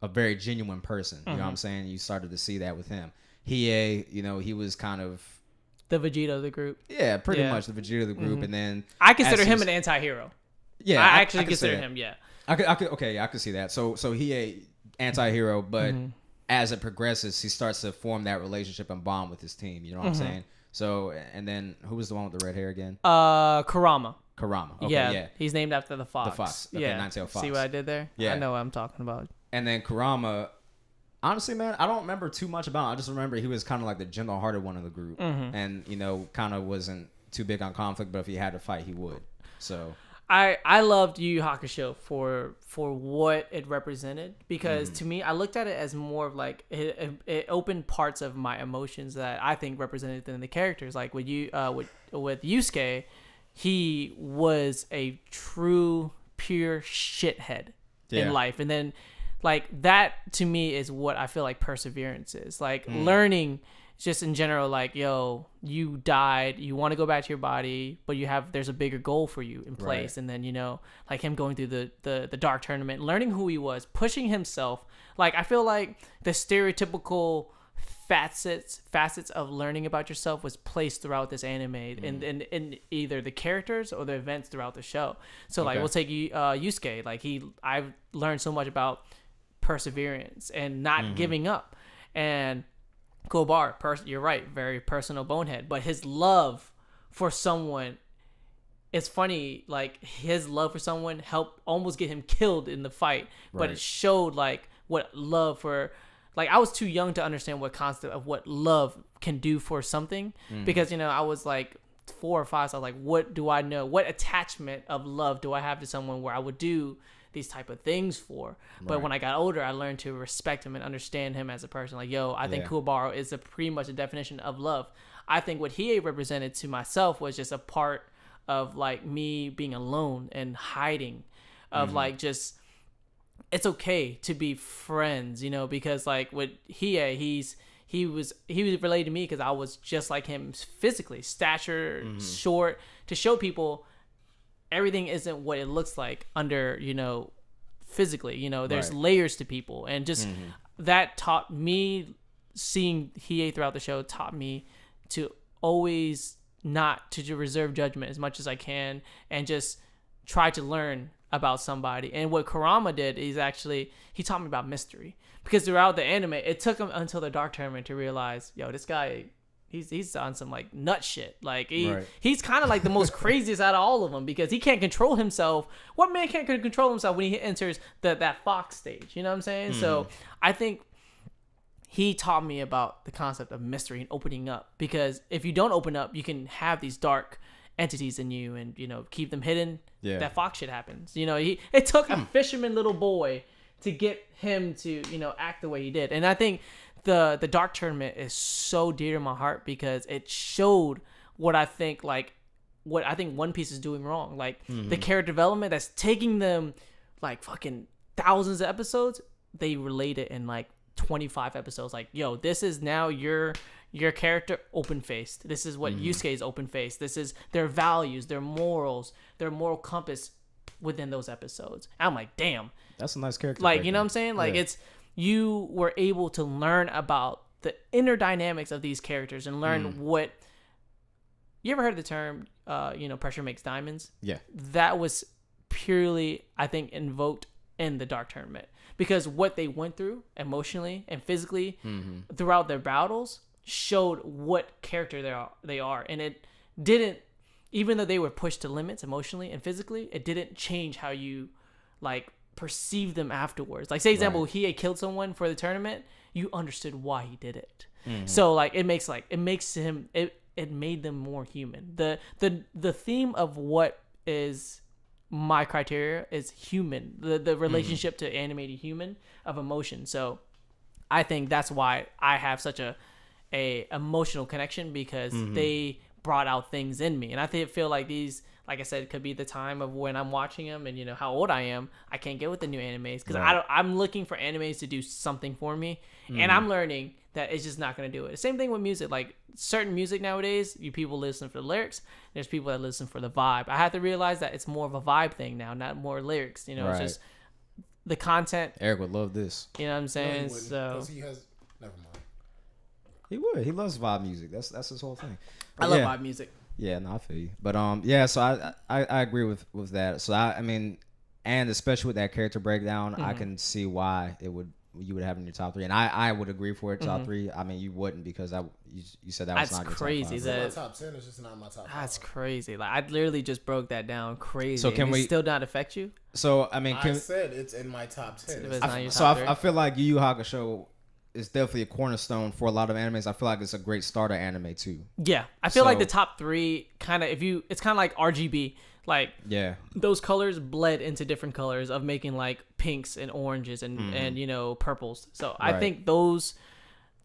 a very genuine person. You know what I'm saying? You started to see that with him. Hiei, he was kind of The Vegeta of the group. pretty Yeah. much the Vegeta of the group, and then I consider as he him was- an anti-hero. Yeah, I actually could say consider that. him. Yeah. I could see that. So he anti-hero, but as it progresses, he starts to form that relationship and bond with his team. You know what I'm saying? So and then who was the one with the red hair again? Kurama. Kurama. Okay, yeah. He's named after the fox. The fox. Okay, yeah. Nine-tailed fox. See what I did there? Yeah. I know what I'm talking about. And then Kurama, honestly, man, I don't remember too much about him. I just remember he was kind of like the gentle-hearted one of the group, and kind of wasn't too big on conflict. But if he had to fight, he would. So. I loved Yu Yu Hakusho for what it represented because to me I looked at it as more of like it opened parts of my emotions that I think represented in the characters. Like with Yusuke, he was a true pure shithead in life, and then like that to me is what I feel like perseverance is. Like learning just in general, like, yo, you died, you want to go back to your body, but there's a bigger goal for you in place. Right. And then, like him going through the dark tournament, learning who he was, pushing himself. Like, I feel like the stereotypical facets of learning about yourself was placed throughout this anime in either the characters or the events throughout the show. So like, we'll take Yusuke. Like I've learned so much about perseverance and not giving up. And Kobar, you're right, very personal bonehead, but his love for someone, it's funny, like his love for someone helped almost get him killed in the fight, but it showed like what love for, like I was too young to understand what concept of what love can do for something, because, you know, I was like 4 or 5, so I was like, what do I know? What attachment of love do I have to someone where I would do these type of things for? But when I got older, I learned to respect him and understand him as a person. Like, yo, I think Kuwabara is pretty much a definition of love. I think what he represented to myself was just a part of like me being alone and hiding, of like, just, it's okay to be friends, you know, because like with he was related to me because I was just like him physically, stature, short, to show people everything isn't what it looks like under, you know, physically, you know, there's layers to people. And just that taught me, seeing Hiei throughout the show taught me to always not to reserve judgment as much as I can and just try to learn about somebody. And what Kurama did is actually, he taught me about mystery, because throughout the anime, it took him until the Dark Tournament to realize, yo, this guy, he's on some like nut shit. Like he's kind of like the most craziest out of all of them, because he can't control himself. What man can't control himself when he enters that fox stage? You know what I'm saying? So I think he taught me about the concept of mystery and opening up, because if you don't open up, you can have these dark entities in you and, you know, keep them hidden. That fox shit happens. You know, it took a fisherman little boy to get him to, you know, act the way he did. And I think the Dark Tournament is so dear to my heart because it showed what I think One Piece is doing wrong. Like the character development that's taking them like fucking thousands of episodes, they relate it in like 25 episodes. Like, yo, this is now your character open-faced. This is what Yusuke is open-faced. This is their values, their morals, their moral compass within those episodes. I'm like, damn. That's a nice character. Like, you know what I'm saying? Like, it's, you were able to learn about the inner dynamics of these characters and learn what, you ever heard the term, you know, pressure makes diamonds? Yeah. That was purely, I think, invoked in the Dark Tournament, because what they went through emotionally and physically throughout their battles showed what character they are. And it didn't, even though they were pushed to limits emotionally and physically, it didn't change how you like perceive them afterwards. Like, say example, he killed someone for the tournament, you understood why he did it. So like it made them more human. The theme of what is my criteria is human, the relationship to animated human of emotion. So I think that's why I have such a emotional connection, because they brought out things in me. And I feel like these, like I said, could be the time of when I'm watching them and, you know, how old I am. I can't get with the new animes because I'm looking for animes to do something for me. And I'm learning that it's just not going to do it. Same thing with music. Like certain music nowadays, people listen for the lyrics. There's people that listen for the vibe. I have to realize that it's more of a vibe thing now, not more lyrics. You know, it's just the content. Eric would love this. You know what I'm saying? No, so he has, never mind. He would. He loves vibe music. That's his whole thing. I love vibe music. Yeah, no, I feel you. But yeah, so I agree with that. So I mean, and especially with that character breakdown, I can see why you would have in your top 3, and I would agree for it top 3. I mean, you wouldn't, because you said that was not your crazy. That's my top 10. It's just not my top 5. That's crazy. Like I literally just broke that down. Crazy. So can we still not affect you? So I mean, I said it's in my top 10. I feel like Yu Yu Hakusho is definitely a cornerstone for a lot of animes. I feel like it's a great starter anime too. Yeah, I feel like the top 3 kind of, it's kind of like RGB. Like, those colors bled into different colors of making like pinks and oranges and you know, purples. So I think those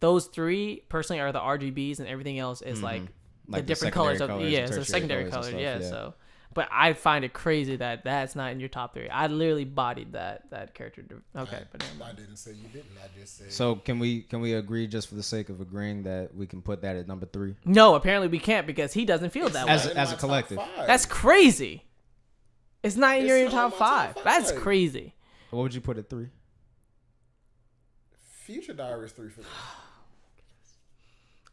3 personally are the RGBs, and everything else is like the different colors of it's the secondary colors. So, but I find it crazy that that's not in your top 3. I literally bodied that character. Okay, but I didn't say you didn't. I just said. So can we agree, just for the sake of agreeing, that we can put that at number 3? No, apparently we can't, because he doesn't feel that way as a collective. That's crazy. It's not in your top 5. That's crazy. What would you put at 3? Future Diaries 3 for me.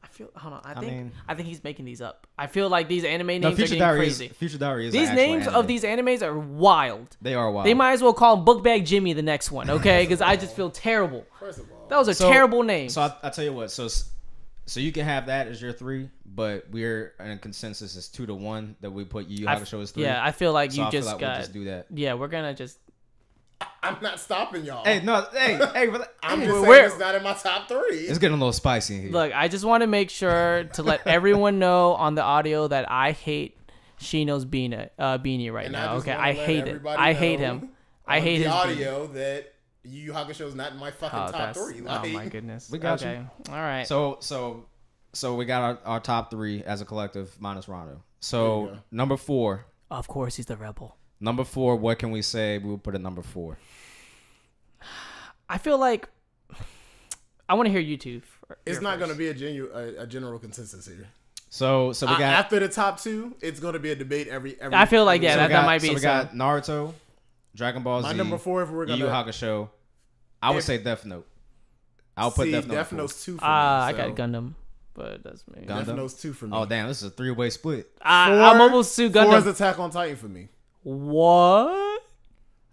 I Hold on. I mean- think he's making these up. I feel like these anime names No, are getting crazy. Future Diary is These an actual names anime. of these animes are wild. They are wild. They might as well call him Bookbag Jimmy the next one, okay? Because I just feel terrible. First of all, Those are terrible names. So I tell you what. So you can have that as your 3, but we're in a consensus is 2-1 that we put Yu Yu Hakusho as 3. Yeah, I feel like So you I feel just like got. we'll just do that. Yeah, we're gonna just. I'm not stopping y'all. Hey, no, hey, I'm just saying we're- it's not in my top 3. it's getting a little spicy in here. Look, I just want to make sure to let everyone know on the audio that I hate Shiino's beanie right And now. just Okay, wanna I let hate it. everybody I hate know him. I on hate the his audio that Yu Yu Hakusho is not in my fucking Oh, top that's, 3. oh Like, my goodness. We got okay. All right. So we got our top 3 as a collective minus Rondo. There you So go. number 4. Of course, he's the rebel. Number 4. What can we say? We will put at number 4. I feel like I want to hear you two. it's not going to be a general consensus here. So we got after the top 2, it's going to be a debate every I feel like every- that might be. So we got Naruto, Dragon Ball Z, my number 4 if we're Yu going Yu to Hakusho. I would say Death Note. I'll put Death Note. Death Note's 2 for me. I so got Gundam, but that's me. Gundam? Death Note's 2 for me. Oh damn, this is a 3-way split. I'm almost to 4 is Gundam. Attack on Titan for me. What?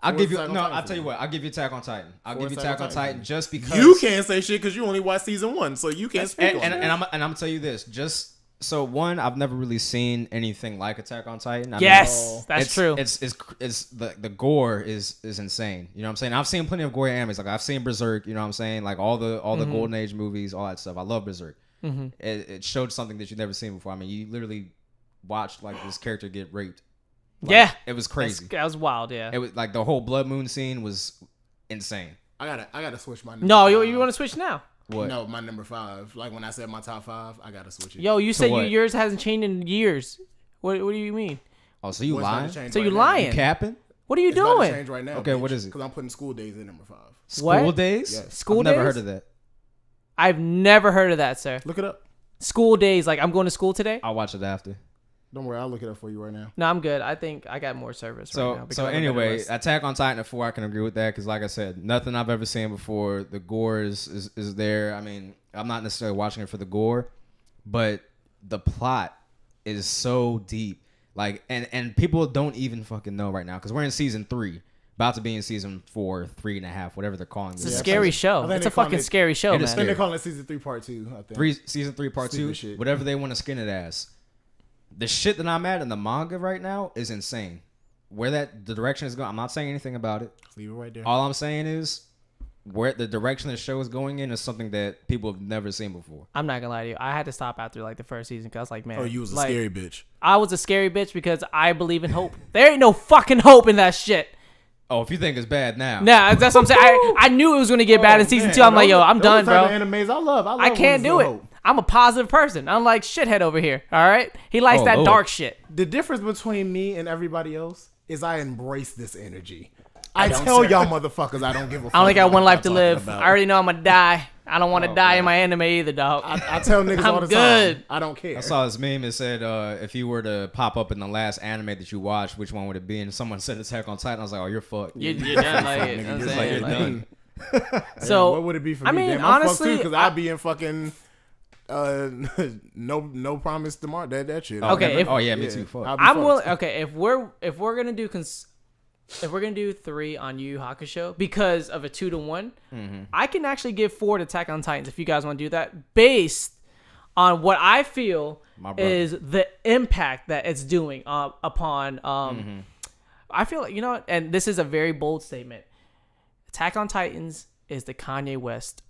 I'll give you Attack on no. Titan I'll for tell you me. what. I'll give you Attack on Titan. I'll Four give you Attack Attack on on Titan. Titan just because You can't say shit because you only watched season 1, so you can't speak on And it. I'm gonna tell you this. Just so one, I've never really seen anything like Attack on Titan. I mean, Yes, that's true. It's the gore is insane. You know what I'm saying? I've seen plenty of gore animes. Like I've seen Berserk. You know what I'm saying? Like all the Golden Age movies, all that stuff. I love Berserk. It showed something that you've never seen before. I mean, you literally watched like this character get raped. Like, Yeah. it was crazy. That was wild. Yeah. It was like the whole Blood Moon scene was insane. I gotta switch my number No, 5. you want to switch now? What? No, my number 5. Like when I said my top 5, I gotta switch it. Yo, you said what? yours hasn't changed in years. What do you mean? Oh, so you Well, it's about lying? to change So you right now. lying? You capping? What are you It's about to doing? change right now. Okay, what is it? Because I'm putting school days in number 5. School What? days? Yes. School I've never days? heard of that. I've never heard of that, sir. Look it up. School days, like I'm going to school today. I'll watch it after. Don't worry, I'll look it up for you right now. No, I'm good. I think I got more service right now. because So I have a better anyway, list. Attack on Titan at 4, I can agree with that because, like I said, nothing I've ever seen before. The gore is there. I mean, I'm not necessarily watching it for the gore, but the plot is so deep. Like, and people don't even fucking know right now because we're in season 3, about to be in season 4, 3.5, whatever they're calling It's a this. scary show. think It's a they call fucking it- scary show, it is man. I think scary. they're calling it season 3 part 2, I think. Season 3 part 2, Stupid shit. whatever they want to skin it as. The shit that I'm at in the manga right now is insane. Where the direction is going, I'm not saying anything about it. Leave it right there. All I'm saying is where the direction the show is going in is something that people have never seen before. I'm not gonna lie to you. I had to stop after like the first season because I was like, man. Oh, you was a like, scary bitch. I was a scary bitch because I believe in hope. There ain't no fucking hope in that shit. Oh, if you think it's bad now. Nah, that's what I'm saying. I knew it was gonna get bad in season Man, 2. I'm like, those- yo, I'm those done, the type bro. of animes I love. I love I when can't there's do no it. hope. I'm a positive person. I'm like shithead over here. All right. He likes Oh, that Lord. dark shit. The difference between me and everybody else is I embrace this energy. I tell y'all motherfuckers I don't give a fuck. I only got about one what life to y'all live. talking about. I already know I'm gonna die. I don't want to Oh, die man. in my anime either, dog. I tell niggas I'm all the good. time. I don't care. I saw this meme that said, if you were to pop up in the last anime that you watched, which one would it be? And someone said Attack on Titan. I was like, oh, you're fucked. You're done like it. Nigga, I'm you're saying, like, like- done. So what would it be for I me? mean, Damn, I'm honestly, because I'd be in fucking no promise tomorrow. That shit. Okay, Oh, yeah, me too. Fuck. I'll be I'm fucked. willing. Okay, if we're gonna do if we're gonna do 3 on Yu Yu Hakusho because of a 2-1, I can actually give 4 to Attack on Titans if you guys want to do that based on what I feel My brother. is the impact that it's doing upon. I feel like, you know what, and this is a very bold statement. Attack on Titans is the Kanye West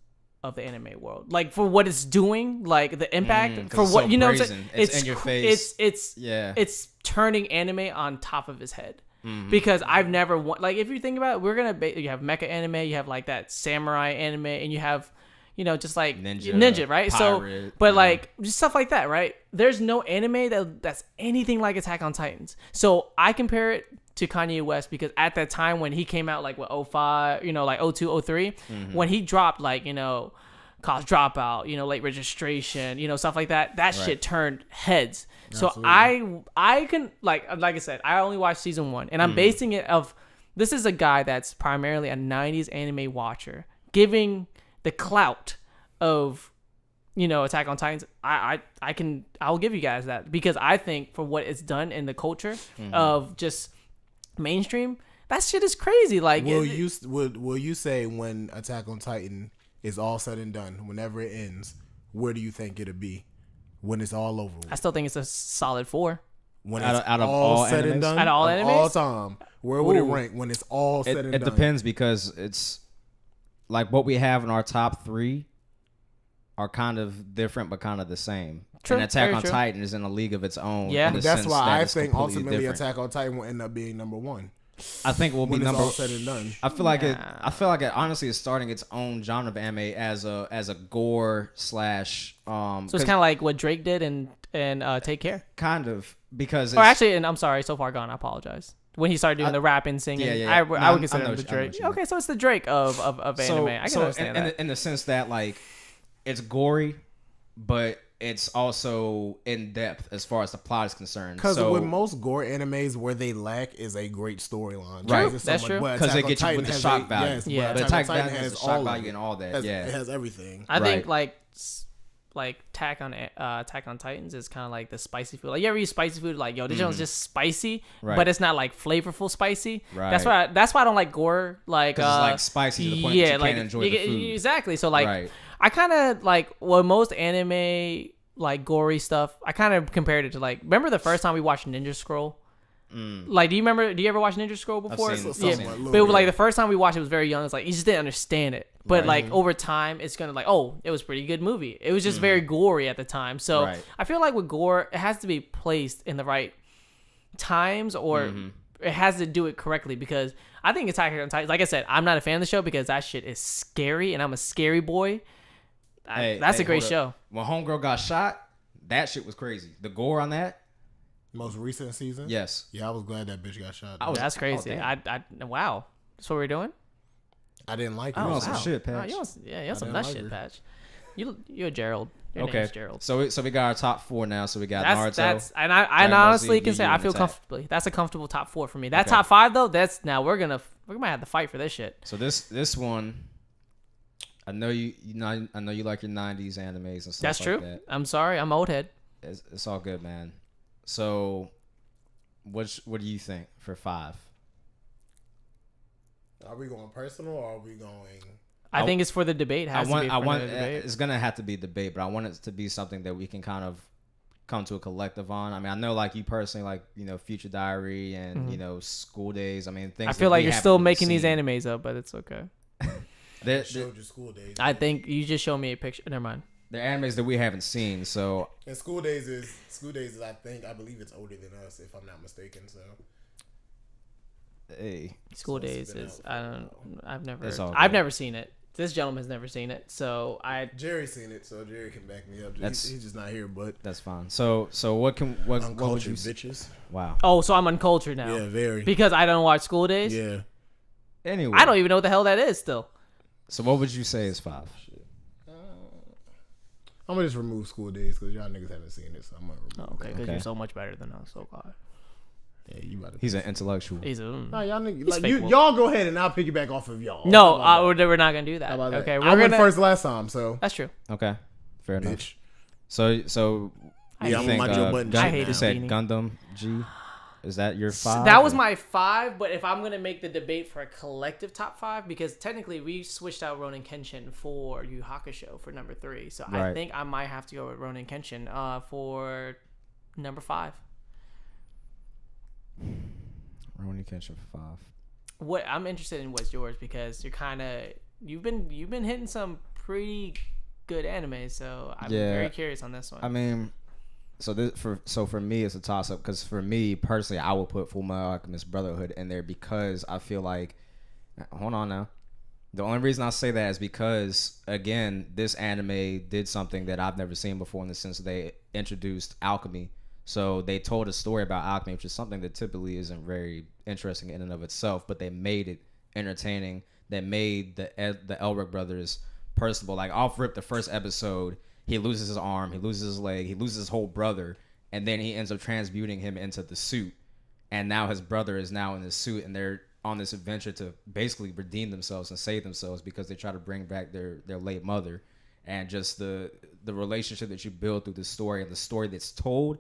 of the anime world. Like for what it's doing, like the impact 'cause for it's what so you know. brazen. What I'm saying? It's in your face. It's Yeah. It's turning anime on top of his head. Because I've never like if you think about it, we're gonna you have mecha anime, you have like that samurai anime, and you have just like ninja, right? pirate, So, but yeah. like just stuff like that, right? There's no anime that's anything like Attack on Titans. So I compare it to Kanye West because at that time when he came out, like what 05, like 02, 03, when he dropped like college dropout, late registration, stuff like that. That shit turned heads. So I can like I said, I only watched season 1, and I'm basing it of this is a guy that's primarily a 90s anime watcher, giving the clout of Attack on Titans, I'll give you guys that, because I think for what it's done in the culture of just mainstream, that shit is crazy. Like, will you say when Attack on Titan is all said and done, whenever it ends, where do you think it'll be when it's all over with? I still think it's a solid 4. When it's out of all said and done, out of all animes, all time, where would it rank when it's all said and done? It depends, because it's like what we have in our top 3 are kind of different but kind of the same. True, and Attack on true. Titan is in a league of its own. Yeah. in the That's sense why that I it's think completely ultimately different. Attack on Titan will end up being number 1 I think we'll be when it's number. all said and done. I feel like it honestly is starting its own genre of anime as a gore slash. So it's kind of like what Drake did and Take Care. kind of because. Or actually, and I'm sorry, So Far Gone. I apologize. When he started doing the rap and singing, yeah. I No, would I consider know him the what you- I know Drake. what you mean. Okay, so it's the Drake of anime. I can understand that. in the sense that like it's gory, but it's also in depth as far as the plot is concerned. Because So, with most gore animes, where they lack is a great storyline. Right. Because That's true. Because they get you with the shock value. Yes, Yeah. but the Attack attack on Titan value has has the shock all of value it. and all that. It has everything. I think Right. like Attack on Titans is kind of like the spicy food. Like, you ever eat spicy food? Like, yo, this one's just spicy, Right. but it's not like flavorful spicy. Right. That's why I don't like gore. Like, 'Cause it's like spicy to the point that you can't enjoy the food. Exactly. So like, Right. I kind of like most anime like gory stuff. I kind of compared it to like, remember the first time we watched Ninja Scroll? Like, do you ever watch Ninja Scroll before? seen it. Yeah, Somewhat, but like the first time we watched it was very young. It's like you just didn't understand it. But like over time, it's gonna like, oh, it was a pretty good movie. It was just very gory at the time. So Right. I feel like with gore, it has to be placed in the right times, or it has to do it correctly, because I think Attack on Titan, like I said, I'm not a fan of the show because that shit is scary, and I'm a scary boy. That's a great hold show. up. When Homegirl got shot, that shit was crazy. The gore on that, Most recent season? yes. Yeah, I was glad that bitch got shot. That's crazy. damn. Wow. That's what we're doing. I didn't like it. You on some shit, Oh, Patch. you on some didn't nut like shit, her. Patch. You're Gerald. Your Okay. name's Gerald. So we got our top 4 now. So we got That's Naruto. and I Dragon Ball honestly Z, can say Yu-Gi-Oh, I and feel Attack. comfortably. That's a comfortable top 4 for me. That Okay. top 5 though, we might have to fight for this shit. So this one, I know you like your 90s animes and stuff. That's like true. That. I'm sorry, I'm old head. It's all good, man. So, what do you think for 5? Are we going personal or are we going? I think it's for the debate. It has to be for the debate. It's gonna have to be a debate, but I want it to be something that we can kind of come to a collective on. I mean, I know like you personally, like Future Diary and School Days. I mean, things. I feel that like we you're haven't still really making these seen. animes up, but it's okay. They're, Showed you School Days. I think you just showed me a picture. Never mind. they're animes that we haven't seen. So And School Days is I believe it's older than us, if I'm not mistaken. So hey, School So it's Days been is out for It's all I've good. never seen it. This gentleman's never seen it, so Jerry's seen it, so Jerry can back me up. That's- He's just not here, but that's fine. So what would uncultured you say? bitches. Wow. Oh, so I'm uncultured now. Yeah, very. Because I don't watch School Days. Yeah. Anyway, I don't even know what the hell that is still. So what would you say is 5? I'm gonna just remove School Days because y'all niggas haven't seen it, so I'm gonna remove. Okay, because Okay. you're so much better than us. So God. Yeah, you about to. He's an intellectual. He's a Nah, y'all niggas, He's like fake woke. y'all go ahead and I'll piggyback off of y'all. no. How about We're not gonna do that? that. How about that? Okay, I we're went gonna. first last time, so That's true. Okay, fair enough. bitch. So I you Yeah, I'm think gonna mind your button. I hate you this said beanie. Gundam G? Is that your 5? That was my 5, but if I'm gonna make the debate for a collective top 5, because technically we switched out Ronin Kenshin for Yu Hakusho for number 3, so I Right. think I might have to go with Ronin Kenshin for number 5. Rurouni Kenshin for 5. What I'm interested in was yours, because you've been hitting some pretty good anime, so I'm Yeah. very curious on this one. I mean, for me it's a toss up because for me personally I would put Full Metal Alchemist Brotherhood in there because I feel like, hold on now, the only reason I say that is because again this anime did something that I've never seen before in the sense that they introduced alchemy. So they told a story about alchemy, which is something that typically isn't very interesting in and of itself, but they made it entertaining. They made the Elric brothers personable. Like off rip, the first episode, he loses his arm, he loses his leg, he loses his whole brother, and then he ends up transmuting him into the suit. And now his brother is now in the suit, and they're on this adventure to basically redeem themselves and save themselves because they try to bring back their late mother. And just the the relationship that you build through the story and the story that's told,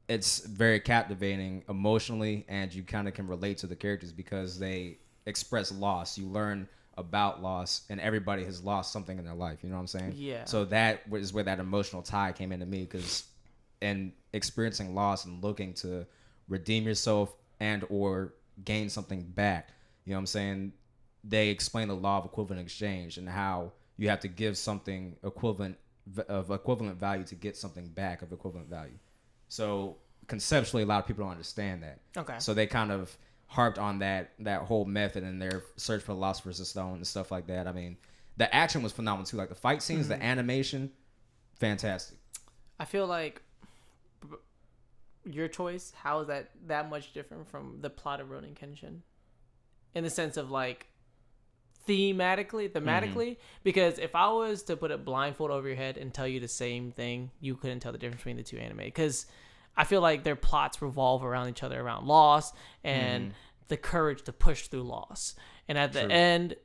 it's very captivating emotionally, and you kind of can relate to the characters because they express loss. You learn about loss, and everybody has lost something in their life. You know what I'm saying? Yeah. So that was where that emotional tie came into me, because and experiencing loss and looking to redeem yourself and or gain something back. You know what I'm saying? They explain the law of equivalent exchange and how you have to give something equivalent value to get something back of equivalent value. So conceptually, a lot of people don't understand that. Okay. So they kind of harped on that whole method in their search for the Philosopher's Stone and stuff like that. I mean, the action was phenomenal too. Like the fight scenes, the animation, fantastic. I feel like your choice, how is that much different from the plot of Ronin Kenshin? In the sense of like thematically, because if I was to put a blindfold over your head and tell you the same thing, you couldn't tell the difference between the two anime, because I feel like their plots revolve around each other, around loss and the courage to push through loss. And at the end,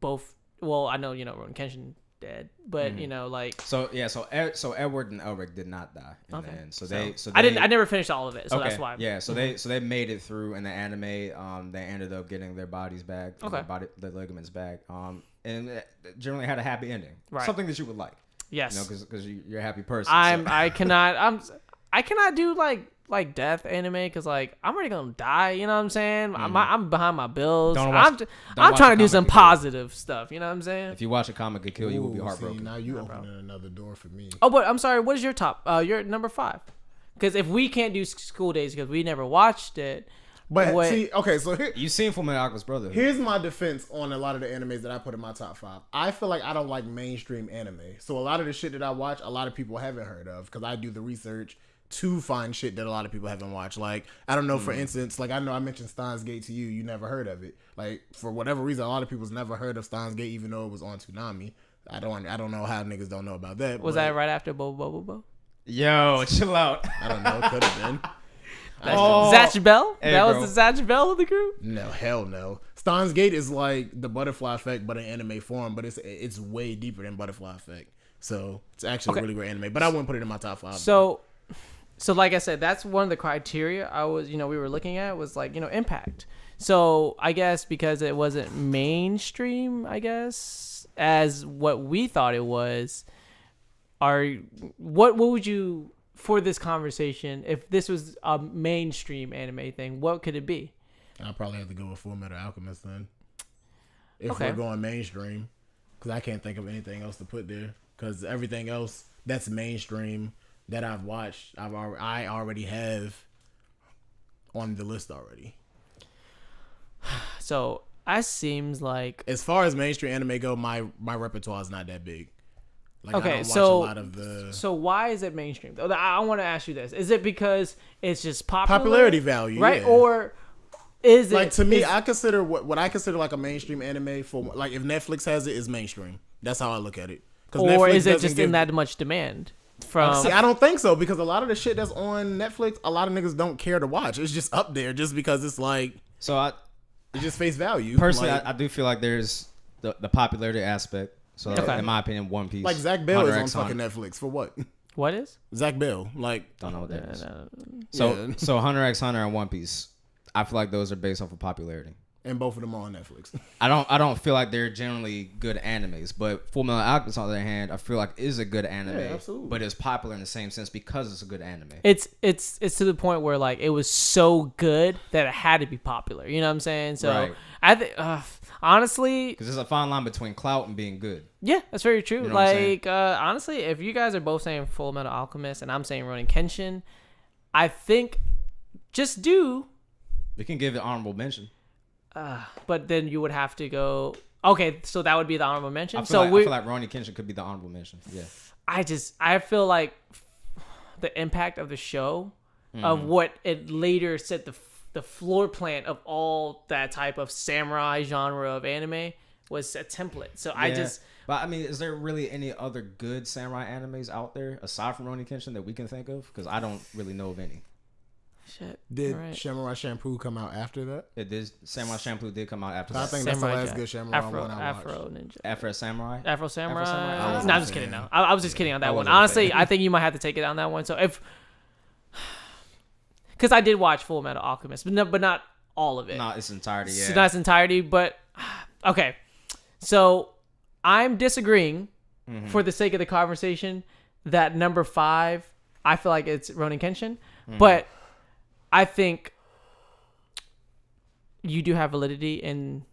both, well, I know, Ronin Kenshin dead, but like so Edward and Elric did not die in the end. So they I never finished all of it, so that's why. Yeah, so they made it through in the anime. They ended up getting their bodies back, their ligaments back, and it generally had a happy ending. Right. Something that you would like. Yes, because you're a happy person. I cannot do like death anime, because like I'm already gonna die. You know what I'm saying? I'm behind my bills. I'm trying to do some positive stuff. You know what I'm saying? If you watch a comic get killed, you will be heartbroken. See, now you opening another door for me. Oh, but I'm sorry. What is your top? Your number 5. Because if we can't do School Days because we never watched it. But see, okay, so here you seen Fullmetal Alchemist Brotherhood. Here's my defense on a lot of the animes that I put in my top 5. I feel like I don't like mainstream anime, so a lot of the shit that I watch, a lot of people haven't heard of, because I do the research to find shit that a lot of people haven't watched. Like, I don't know, for instance, like I know I mentioned Steins Gate to you, you never heard of it. Like, for whatever reason, a lot of people's never heard of Steins Gate, even though it was on Toonami. I don't know how niggas don't know about that. Was that right after Bo? Yo, chill out. I don't know. Could have been. Zatch Bell? Hey, that bro. was the Zatch Bell of the group? No, hell no. Steins Gate is like the Butterfly Effect, but in anime form. But it's way deeper than Butterfly Effect. So it's actually a really great anime. But I wouldn't put it in my top 5. So like I said, that's one of the criteria I was, we were looking at was like, impact. So I guess because it wasn't mainstream, I guess, as what we thought it was, what would you, for this conversation, if this was a mainstream anime thing, what could it be? I'll probably have to go with Fullmetal Alchemist then. If we're going mainstream, because I can't think of anything else to put there. Because everything else that's mainstream that I've watched, I already have on the list already. So that seems like, as far as mainstream anime go, my repertoire is not that big. Like, okay, I don't watch so a lot of the... So why is it mainstream? I want to ask you this: is it because it's just popularity value, right? Yeah. Or is it like, to me? I consider what I consider like a mainstream anime, for like if Netflix has it, is mainstream. That's how I look at it. Or Netflix is it just in that much demand? See, I don't think so, because a lot of the shit that's on Netflix, a lot of niggas don't care to watch. It's just up there just because it's like, it's just face value. Personally, like, I do feel like there's the popularity aspect. So in my opinion, One Piece. Like Zach Bell is on fucking Netflix for what? What is? Zach Bell. Like, don't know what that is. So Hunter x Hunter and One Piece, I feel like those are based off of popularity. And both of them are on Netflix. I don't feel like they're generally good animes, but Fullmetal Alchemist on the other hand, I feel like is a good anime, absolutely. But it's popular in the same sense because it's a good anime. It's to the point where like it was so good that it had to be popular. You know what I'm saying? So right. I think honestly, because there's a fine line between clout and being good. Yeah, that's very true. You know like honestly, if you guys are both saying Fullmetal Alchemist and I'm saying Ronin Kenshin, I think just do. We can give it honorable mention. But then you would have to go. Okay, so that would be the honorable mention. I feel like Ronin Kenshin could be the honorable mention. Yeah. I feel like the impact of the show, of what it later set the floor plan of all that type of samurai genre of anime was a template. So yeah. But I mean, is there really any other good samurai animes out there aside from Ronin Kenshin that we can think of? Because I don't really know of any. Shit. Did Right. Samurai Shampoo come out after that? It did. Samurai Shampoo did come out after I that. think that's the Samurai last Jack. good Samurai Afro, one I watched. Afro Ninja. Afro Samurai. Afro Samurai. Samurai? I wasn't No, a I'm just kidding. fan. No, I was just kidding on that one. wasn't a Honestly, fan. I think you might have to take it on that one. So because I did watch Full Metal Alchemist, but not all of it. Not its entirety. Yeah. So not its entirety, but okay. So I'm disagreeing for the sake of the conversation that number 5, I feel like it's Ronin Kenshin, but I think you do have validity in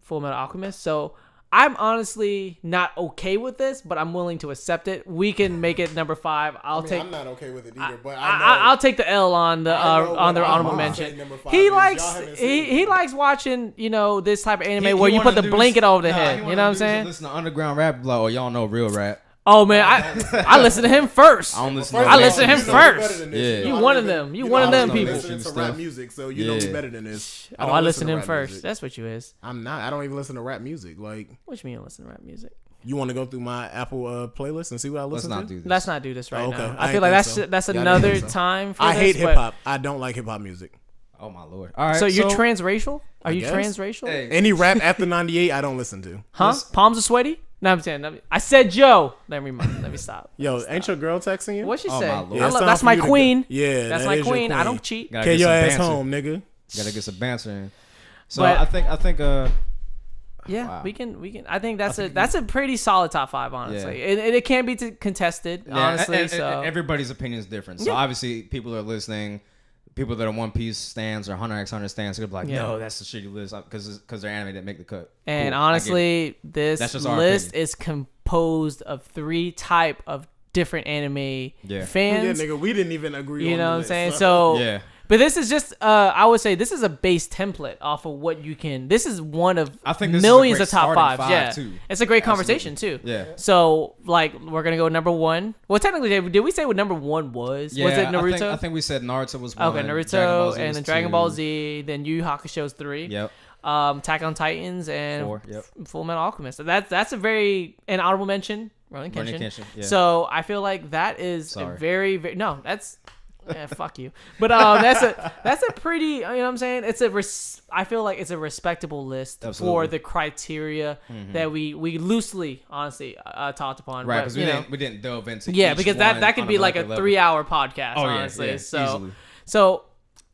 Full Metal Alchemist. So I'm honestly not okay with this, but I'm willing to accept it. We can make it number 5. I'm not okay with it either, but I'll take the L on the honorable mention. He likes he likes watching this type of anime where you put the blanket over the head. You know what I'm saying? Listen to underground rap, like, oh, y'all know real rap. Oh man, I listen to him first. I don't listen. I listen to him you know first. me better than this. Yeah. You one of them. You one of them people. Listening to rap music, so you know me better than this. I listen to him rap first. music. That's what you is. I'm not. I don't even listen to rap music. Like, What you mean you listen to rap music? you want to go through my Apple playlist and see what I Let's listen not to? do this. Let's not do this right Okay. now. I I feel ain't like think that's so. Yeah, I another didn't think so. time for I this. hate but- hip hop. I don't like hip hop music. Oh my lord. All right. So you're transracial? Are you guess. transracial? Hey. Any rap after '98, I don't listen to. Huh? Palms are sweaty? No, I'm saying. I said Joe. Let me stop. Yo, ain't your girl texting you? What she Oh, say? my Lord. Yeah, it's time That's for my you to go. queen. Yeah, That's that my is your queen. I don't cheat. Gotta Get get your some ass banter. home, nigga. Gotta get some banter in. So But- I think Yeah, Wow. we can. I think that's a pretty solid top 5, honestly. Yeah. It can't be contested, honestly. and so everybody's opinion is different. So Yeah. obviously, people that are listening, people that are One Piece stands or Hunter x Hunter stands, they're like, Yeah. no, that's the shitty list because their anime didn't make the cut. And Cool, I get it. honestly, this That's just our list opinion. is composed of 3 type of different anime Yeah. fans. Yeah, nigga, we didn't even agree. You on know the what I'm list, saying? son. So Yeah. But this is just, I would say, this is a base template off of what you can. This is one of I think this millions is a great of top starting 5s. five, Yeah, too. it's a great conversation too. Yeah. So like, we're gonna go number 1. Well, technically, did we say what number 1 was? Yeah, Was it Naruto? I think we said Naruto was 1. Okay, Dragon Ball Naruto, Z and was then Dragon 2. Ball Z, then Yu Yu Hakusho's 3. Yep. Attack on Titans and 4. Yep. Full Metal Alchemist. So that's a very an honorable mention. Ronin Ronin Kenshin. Kenshin, yeah. So I feel like that is Sorry. a very no. That's fuck you. But that's a pretty. You know what I'm saying? I feel like it's a respectable list for Absolutely. the criteria that we loosely, honestly, talked upon. Right, But, because we didn't delve into. yeah, each because one that could on be like a molecular level. 3-hour podcast. Oh, yeah, honestly, yeah, so easily. so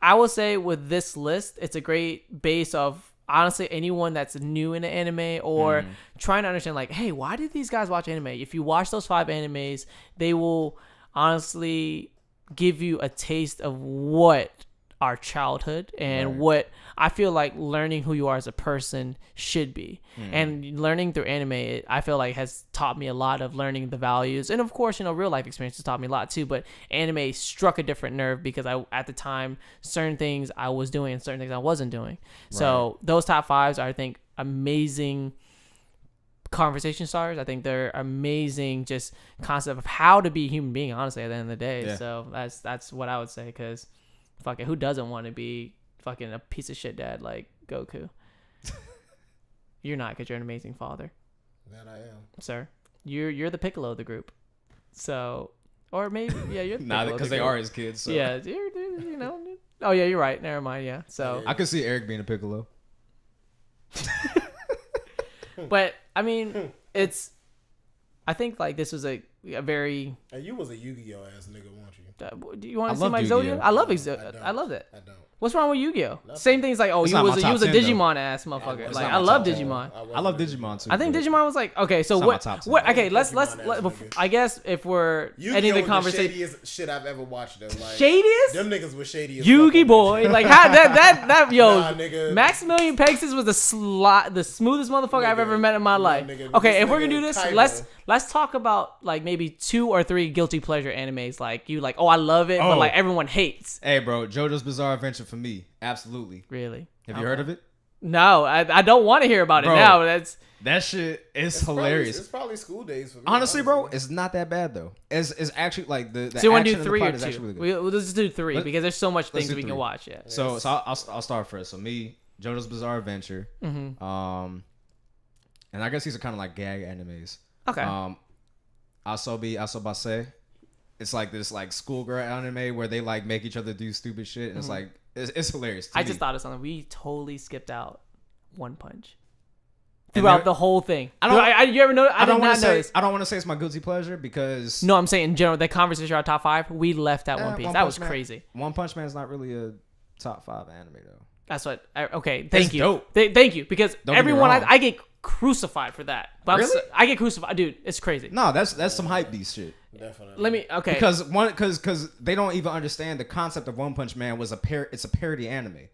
I will say with this list, it's a great base of. Honestly, anyone that's new into anime or trying to understand, like, hey, why did these guys watch anime? If you watch those 5 animes, they will honestly give you a taste of what our childhood and what I feel like learning who you are as a person should be. And learning through anime, I feel like has taught me a lot of learning the values. And of course, real life experiences taught me a lot too, but anime struck a different nerve because at the time, certain things I was doing and certain things I wasn't doing. So those top 5s are, I think, amazing conversation starters. I think they're amazing just concept of how to be a human being, honestly, at the end of the day. Yeah. So that's what I would say, because fuck it, who doesn't want to be fucking a piece of shit dad like Goku? You're not, because you're an amazing father, That I am. sir. You're the Piccolo of the group. So, or maybe you're the Nah, Piccolo of because the they group. are his kids. So. Yeah, Oh yeah, you're right. Never mind. Yeah. So, I could see Eric being a Piccolo. but I mean, I think like this was a very. Hey, you was a Yu-Gi-Oh ass nigga, weren't you? Do you want I to see love my Yu-Gi-Oh. Zodiac? I love I Exo. don't. I love that. I don't. What's wrong with Yu-Gi-Oh? Same thing's like, oh, It's you not was my a top 10 though. Digimon ass motherfucker. It's Like not I my love top 10. Digimon. I love Digimon too. I think but- Digimon was like, okay, so It's not what? my top 10. What? Okay, let's Digimon ass nigga. I guess if we're Yu-Gi-Oh ending the was conversation, the shadiest shit I've ever watched though. Like, shadiest them niggas was shady as Yugi fuck. boy, like how that yo, Nah, nigga. Maximilian Pegasus was the smoothest motherfucker I've Nigga. ever met in my Nah, life. nigga, Okay, this if we're gonna nigga do this, Kaiba. let's talk about like maybe 2 or 3 guilty pleasure animes. Like you like, oh, I love it, but Oh. like everyone hates. Hey, bro, JoJo's Bizarre Adventure for me, absolutely. Really? Have you heard of it? No, I don't want to hear about it Bro. now. That's That shit is It's hilarious. It's probably school days for me. Honestly, bro, it's not that bad though. It's actually like the so you want to action do in the 3 or plot is actually 2? really good. We'll just do 3 Let- because there's so much things do we can 3. watch. Yeah. So I'll start first. So me, JoJo's Bizarre Adventure. Mm-hmm. And I guess these are kind of like gag animes. Okay. Asobi Asobase it's like this like schoolgirl anime where they like make each other do stupid shit, and it's like it's hilarious. I just thought of something. We totally skipped out One Punch throughout the whole thing. You ever know? I don't want to say. I don't want to say it's my guilty pleasure because no, I'm saying in general, the conversation our top 5, we left out One Piece. That was crazy. One Punch Man is not really a top 5 anime though. That's what. Okay, thank you. Dope. Thank you, because everyone I get crucified for that. But really? I get crucified, dude. It's crazy. No, that's some hype beast shit. Definitely. Because they don't even understand the concept of One Punch Man was it's a parody anime.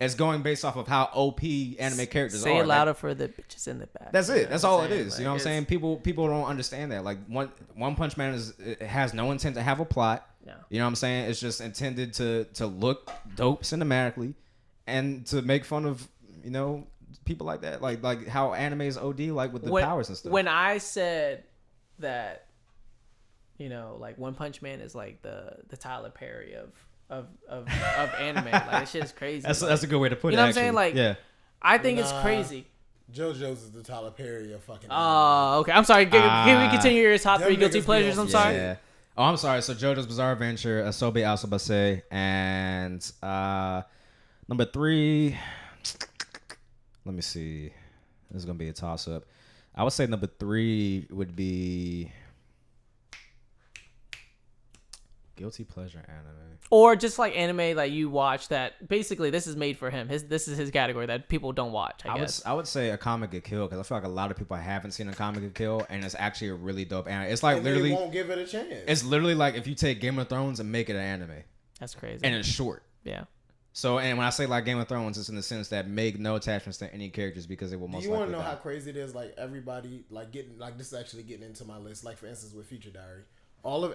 It's going based off of how OP anime characters are. Say it louder for the bitches in the back. That's it. That's all it is. Like, you know what I'm saying? People don't understand that. Like One Punch Man it has no intent to have a plot. No. You know what I'm saying? It's just intended to look dope cinematically and to make fun of, you know, people like that. Like how anime is OD, like with the powers and stuff. When I said that, you know, like One Punch Man is like the Tyler Perry of anime. Like, this shit is crazy. That's a good way to put it. You know what I'm saying? Like, yeah. I think it's crazy. JoJo's is the Tyler Perry of fucking. Oh, okay. I'm sorry. Can we continue your top 3 guilty pleasures? I'm sorry. Yeah. Oh, I'm sorry. So JoJo's Bizarre Adventure, Asobi Asobase, and number 3. Let me see. This is gonna be a toss up. I would say number 3 would be guilty pleasure anime, or just like anime that you watch that basically this is made for him. This is his category that people don't watch. I guess I would say Akame ga Kill, because I feel like a lot of people haven't seen Akame ga Kill, and it's actually a really dope anime. It's like literally they won't give it a chance. It's literally like if you take Game of Thrones and make it an anime. That's crazy. And it's short. Yeah. So, and when I say like Game of Thrones, it's in the sense that make no attachments to any characters because they will most likely. Do you want to know how crazy it is? Like everybody, like getting, like this is actually getting into my list. Like for instance, with Future Diary,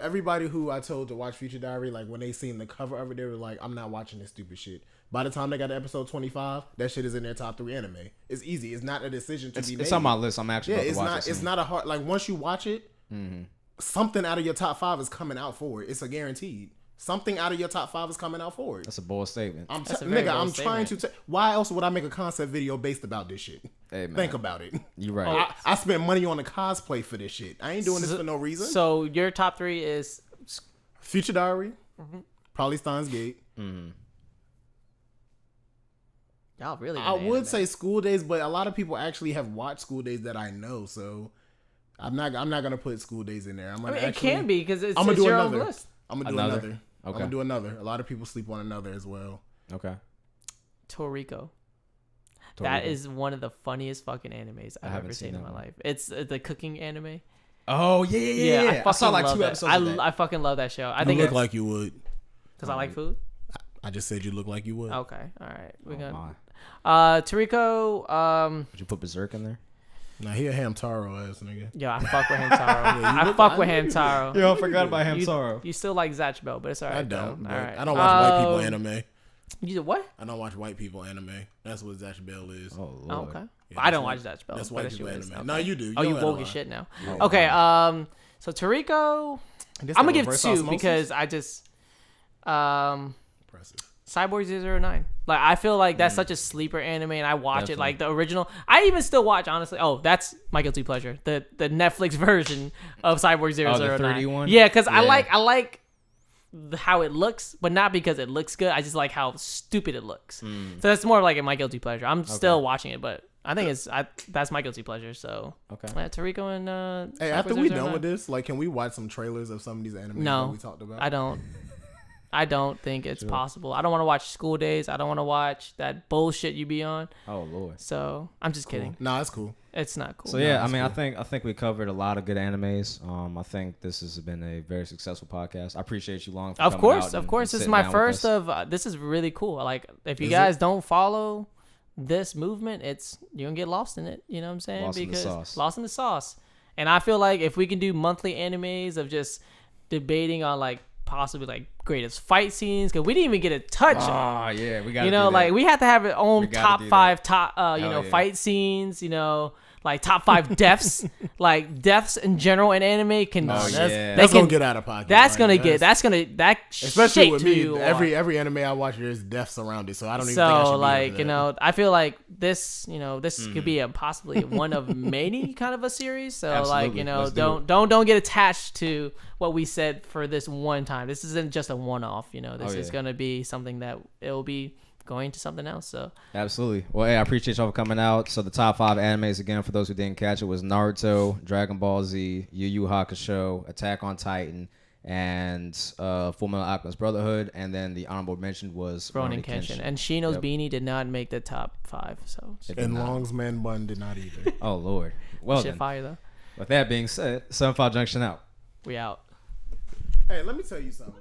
everybody who I told to watch Future Diary, like when they seen the cover of it, they were like, "I'm not watching this stupid shit." By the time they got to episode 25, that shit is in their top 3 anime. It's easy. It's not a decision to be made. It's on my list. I'm actually about to watch it. It's not a hard. Like once you watch it, something out of your top 5 is coming out for it. It's a guaranteed. Something out of your top 5 is coming out for it. That's a bold statement. I'm trying to. Why else would I make a concept video based about this shit? Hey, man. Think about it. You're right. I spent money on the cosplay for this shit. I ain't doing this for no reason. So your top 3 is Future Diary, probably Steins Gate. Y'all really? I would say School Days, but a lot of people actually have watched School Days that I know, so I'm not gonna put School Days in there. It can be because it's your own list. I'm gonna do another. Okay. I'm gonna do another. A lot of people sleep on another as well. Okay. Toriko. That is one of the funniest fucking animes I've ever seen in my life. It's the cooking anime. Oh yeah. I saw like 2 episodes. I fucking love that show. I think you look like you would. Because I like food. I just said you look like you would. Okay. All right. We got Toriko. Would you put Berserk in there? Nah, he a Hamtaro ass nigga. Yo, I fuck with Hamtaro. I fuck with Hamtaro. Yo, I forgot about Hamtaro. You still like Zatch Bell, but it's alright. I don't. All right. I don't watch white people anime. You did what? I don't watch white people anime. That's what Zatch Bell is. Oh, Lord. Okay. Yeah, I don't watch Zatch Bell. That's white people anime. Okay. No, you do. You woke as shit now. Okay. So Toriko, I'm gonna give 2 because I just impressive. Cyborg 009. Like I feel like that's such a sleeper anime, and I watch it like the original. I even still watch, honestly. Oh, that's my guilty pleasure. The Netflix version of Cyborg 009. Oh, the 3D one? Yeah, because I like how it looks, but not because it looks good. I just like how stupid it looks. So that's more like my guilty pleasure. I'm still watching it, but I think that's my guilty pleasure. So Toriko and hey, after we done with this, like, can we watch some trailers of some of these animes that we talked about? I don't think it's possible. I don't want to watch School Days. I don't want to watch that bullshit you be on. Oh Lord. So I'm just kidding. No, it's cool. It's not cool. So yeah, I mean, cool. I think we covered a lot of good animes. I think this has been a very successful podcast. I appreciate you, Long. For of course. And This is my first of. This is really cool. Like, if you guys don't follow this movement, you're gonna get lost in it. You know what I'm saying? Lost in the sauce. And I feel like if we can do monthly animes of just debating on like possibly like greatest fight scenes, because we didn't even get a touch. Oh yeah, we got. Like we have to have our own top 5 fight scenes. like top 5 deaths, like deaths in general in anime can. Oh, yeah. that's gonna get out of pocket. That's like, gonna get. That's gonna. That especially shake with to me. you. Every anime I watch, there's deaths around it, so I don't even think I should So be like into you that. know, I feel like this could be a possibly one of many kind of a series. So like Absolutely. know Let's do don't get attached to what we said for this one time. This isn't just a one-off. This is gonna be something that it'll be going to something else. So Absolutely. Well, hey, I appreciate y'all for coming out. So the top 5 animes, again, for those who didn't catch it, was Naruto, Dragon Ball Z, Yu Yu Hakusho, Attack on Titan, and Full Metal Alchemist Brotherhood. And then the honorable mention was Ronin Rurouni Kenshin. And Shiino's Yep. beanie did not make the top 5. So It did And not. Long's man bun did not either. Oh, Lord. Well, shit then. fire though. With that being said, 75 Junction out. We out. Hey, let me tell you something.